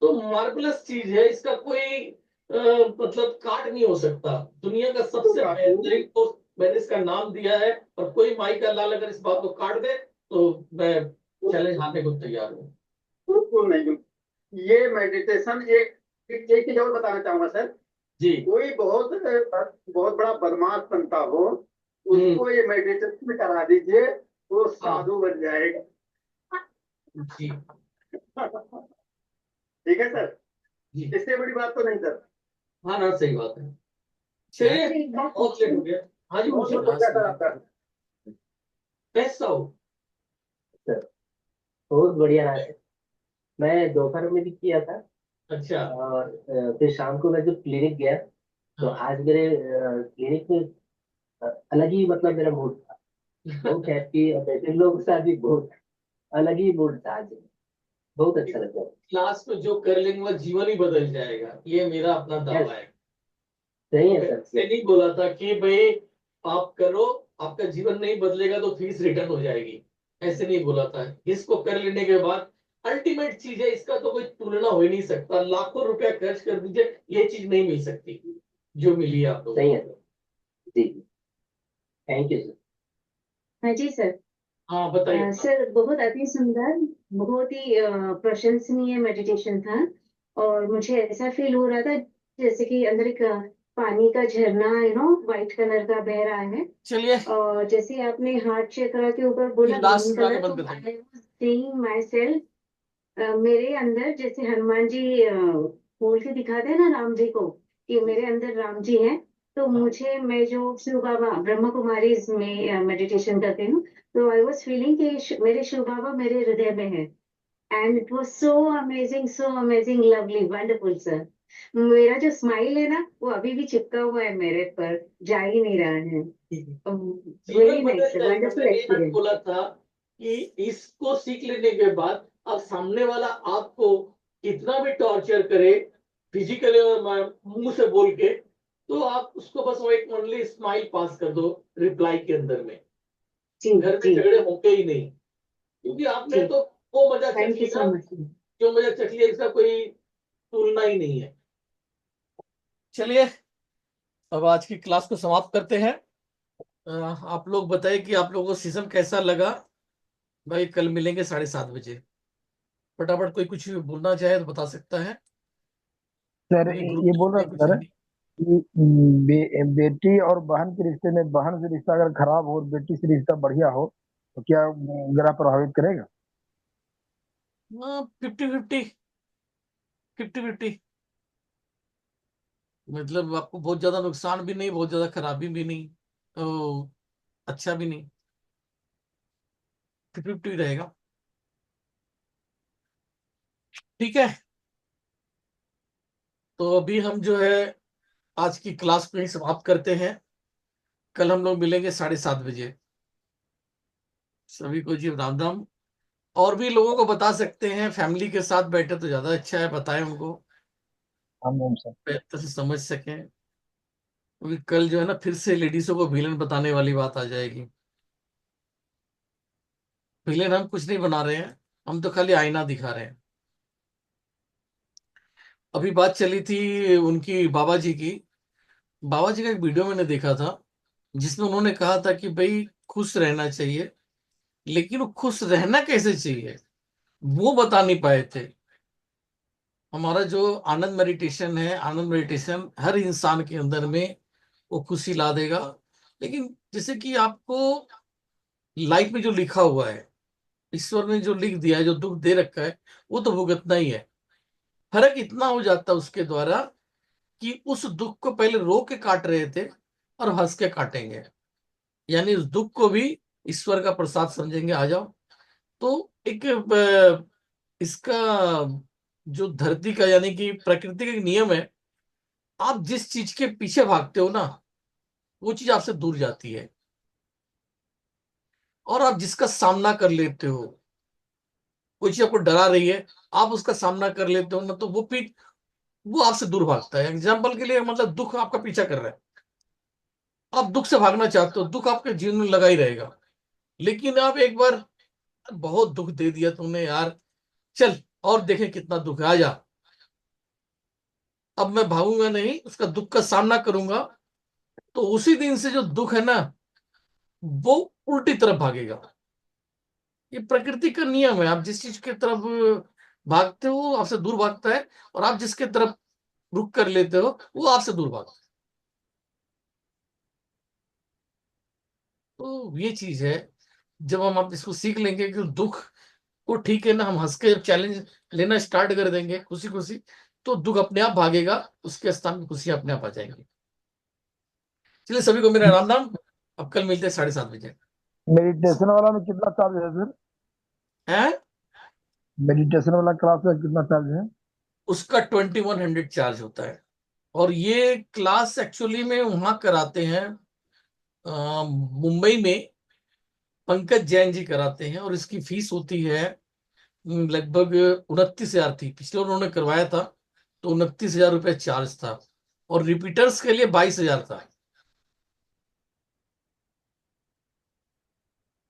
S1: तो मार्वलस चीज है, इसका कोई मतलब काट नहीं हो सकता। दुनिया का सबसे बेहतरीन कोर्स मैंने इसका नाम दिया है, और कोई माई का लाल अगर इस बात को काट दे तो मैं चैलेंज हारने को तैयार हूँ।
S12: बिल्कुल नहीं। ये मेडिटेशन एक चीज और बताना चाहूंगा सर
S1: जी।
S12: कोई बहुत बड़ा बदमाश बनता हो उसको ये मेडिटेशन करा दीजिए, वो साधु बन जाएगा।
S1: जी
S12: ठीक है सर,
S1: जी।
S12: इससे बड़ी बात तो नहीं सर।
S1: हाँ ना, सही बात है। चलिए, बहुत लेट हो गया। हाँ जी,
S12: बहुत
S1: पूछिए।
S12: बहुत सर आपका।
S1: कैसा हो?
S13: बहुत बढ़िया रहा है। मैं दोपहर में भी किया था
S1: अच्छा।
S13: और फिर शाम को मैं जब क्लिनिक गया तो आज मेरे क्लिनिक में अलग ही मतलब मेरा मूड था, बहुत हैप्पी और बैठे लोगों के साथ भी बहुत अलग ही मूड था आज। बहुत अच्छा लगा।
S1: क्लास में जो कर लेंगे वह जीवन ही बदल जाएगा, ये मेरा अपना दावा है।
S13: सही है सर।
S1: मैंने नहीं बोला था कि भाई आप करो, आपका जीवन नहीं बदलेगा तो फीस रिटर्न हो जाएगी, ऐसे नहीं बोला था। इसको कर लेने के बाद अल्टीमेट चीज है, इसका तो कोई तुलना हो ही नहीं सकता। लाखों रुपया खर्च कर दीजिए, ये चीज नहीं मिल सकती जो मिली है आप लोगों को।
S13: सही है जी, थैंक यू सर।
S10: हाँ जी सर।
S1: हाँ बताइए।
S10: सर बहुत अति सुंदर, बहुत ही प्रशंसनीय मेडिटेशन था, और मुझे ऐसा फील हो रहा था जैसे कि अंदर एक पानी का झरना व्हाइट कलर का बह रहा है।
S1: चलिए,
S10: और जैसे आपने हार्ट चक्र के ऊपर बोला
S1: लास्ट
S10: ग्रीन
S1: में आके
S10: कलर,
S1: बंद
S10: तो
S1: कर देंगे।
S10: I was seeing my self मेरे अंदर, जैसे हनुमान जी बोल के दिखाते हैं ना राम जी को कि मेरे अंदर राम जी हैं। तो मुझे, मैं जो शिव बाबा ब्रह्मा कुमारी में मेडिटेशन करती हूँ, तो आई वाज फीलिंग कि मेरे शिव बाबा मेरे हृदय में है। And it was so amazing lovely wonderful sir. मेरा जो स्माइल है ना, वो अभी भी चिपका हुआ है मेरे पर, जा ही नहीं रहा है। वेरी
S1: जीवन
S10: नाइस
S1: बदल
S10: सर,
S1: जाएगा।
S10: वंडरफुल
S1: मैंने ये आज
S10: एक्सपीरियंस।
S1: बोला था कि इसको सीख लेने के बाद अब सामने वाला आपको कितना भी टॉर्चर करे फिजिकली और मुंह से बोल के, तो आप उसको बस वो एक ओनली स्माइल पास कर दो रिप्लाई के अंदर में।
S10: जी
S1: घर में
S10: जी
S1: झगड़े होंगे ही नहीं, क्योंकि आपने
S10: जी,
S1: तो वो मजा चख
S10: थैंक यू
S1: लिया,
S10: सो मच।
S1: जो मजा चख लिया इसका कोई तुलना ही नहीं है। चलिए, अब आज की क्लास को समाप्त करते हैं। आप लोग बताइए कि आप लोगों को सीजन कैसा लगा। भाई कल मिलेंगे 7:30 बजे। फटाफट कोई कुछ बोलना चाहे तो बता सकता है।
S2: सर
S1: मेरे ग्रुप
S2: ये
S1: में
S2: बोल रहा
S1: कोई
S2: था
S1: कुछ है
S2: सर
S1: नहीं।
S2: कि बेटी और बहन के रिश्ते में बहन से रिश्ता अगर खराब हो और बेटी से रिश्ता बढ़िया हो तो क्या ग्रह प्रभावित करेगा?
S1: हाँ, 50-50, 50-50। मतलब आपको बहुत ज्यादा नुकसान भी नहीं, बहुत ज्यादा खराबी भी नहीं, तो अच्छा भी नहीं, 50-50 रहेगा। ठीक है, तो अभी हम जो है आज की क्लास को ही समाप्त करते हैं। कल हम लोग मिलेंगे 7:30 बजे। सभी को जी राम राम। और भी लोगों को बता सकते हैं, फैमिली के साथ बैठे तो ज्यादा अच्छा है, बताएं उनको
S2: हम सर।
S1: बेहतर से समझ सकें, क्योंकि कल जो है ना फिर से लेडीजों को विलन बताने वाली बात आ जाएगी। विलेन हम कुछ नहीं बना रहे हैं, हम तो खाली आईना दिखा रहे हैं। अभी बात चली थी उनकी बाबा जी की। बाबा जी का एक वीडियो मैंने देखा था, जिसमें उन्होंने कहा था कि भाई खुश रहना चाहिए, लेकिन वो खुश रहना कैसे चाहिए वो बता नहीं पाए थे। हमारा जो आनंद मेडिटेशन है, आनंद मेडिटेशन हर इंसान के अंदर में वो खुशी ला देगा। लेकिन जैसे कि आपको लाइफ में जो लिखा हुआ है, ईश्वर ने जो लिख दिया है, जो दुख दे रखा है, वो तो भुगतना ही है। फर्क इतना हो जाता है उसके द्वारा कि उस दुख को पहले रो के काट रहे थे और हंस के काटेंगे, यानी उस दुख को भी ईश्वर का प्रसाद समझेंगे। आ जाओ। तो एक इसका जो धरती का यानी कि प्रकृति का एक नियम है, आप जिस चीज के पीछे भागते हो ना, वो चीज आपसे दूर जाती है। और आप जिसका सामना कर लेते हो, कोई चीज आपको डरा रही है, आप उसका सामना कर लेते हो ना, तो वो आपसे दूर भागता है। एग्जाम्पल के लिए, मतलब दुख आपका पीछा कर रहा है, आप दुख से भागना चाहते हो, दुख आपके जीवन में लगा ही रहेगा। लेकिन आप एक बार, बहुत दुख दे दिया तुमने यार, चल और देखें कितना दुख है, आ जा। अब मैं भागूंगा नहीं, उसका दुख का सामना करूंगा, तो उसी दिन से जो दुख है ना, वो उल्टी तरफ भागेगा। ये प्रकृति का नियम है। आप जिस चीज की तरफ भागते हो आपसे दूर भागता है, और आप जिसके तरफ रुक कर लेते हो वो आपसे दूर भागता है। तो ये चीज है, जब हम आप इसको सीख लेंगे कि दुख को, ठीक है ना, हम हंस के चैलेंज लेना स्टार्ट कर देंगे खुशी खुशी, तो दुख अपने आप भागेगा, उसके स्थान में खुशी अपने आप आ जाएंगी। चलिए सभी को मेरा राम राम। अब कल मिलते हैं 7:30 बजे।
S2: मेडिटेशन वाला में कितना चार्ज है सर?
S1: है
S2: मेडिटेशन वाला क्लास का कितना चार्ज है?
S1: उसका 2100 चार्ज होता है। और ये क्लास एक्चुअली में वहां कराते हैं, मुंबई में पंकज जैन जी कराते हैं, और इसकी फीस होती है लगभग 29,000 थी पिछले उन्होंने करवाया था, तो 29,000 रुपये चार्ज था, और रिपीटर्स के लिए 22,000 था।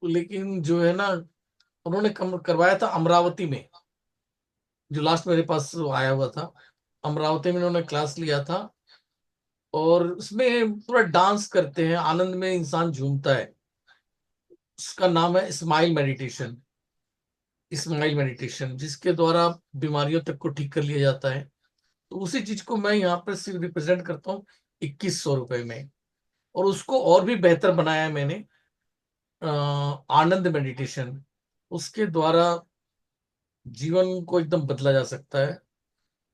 S1: लेकिन जो है ना, उन्होंने कम करवाया था अमरावती में, जो लास्ट मेरे पास आया हुआ था, अमरावती में उन्होंने क्लास लिया था। और उसमें पूरा डांस करते हैं, आनंद में इंसान झूमता है। उसका नाम है स्माइल मेडिटेशन। स्माइल मेडिटेशन जिसके द्वारा बीमारियों तक को ठीक कर लिया जाता है। तो उसी चीज को मैं यहाँ पर सिर्फ रिप्रेजेंट करता हूँ 2100 रुपए में। और उसको और भी बेहतर बनाया है मैंने, आनंद मेडिटेशन। उसके द्वारा जीवन को एकदम बदला जा सकता है।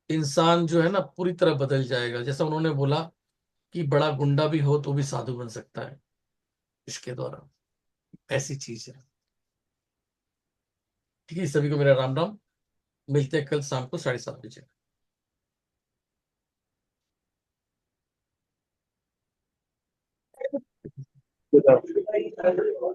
S1: इंसान जो है ना पूरी तरह बदल जाएगा। जैसा उन्होंने बोला कि बड़ा गुंडा भी हो तो भी साधु बन सकता है इसके द्वारा। ऐसी चीज है। ठीक है, सभी को मेरा राम राम। मिलते हैं कल शाम को 7:30 बजे।
S4: Good afternoon.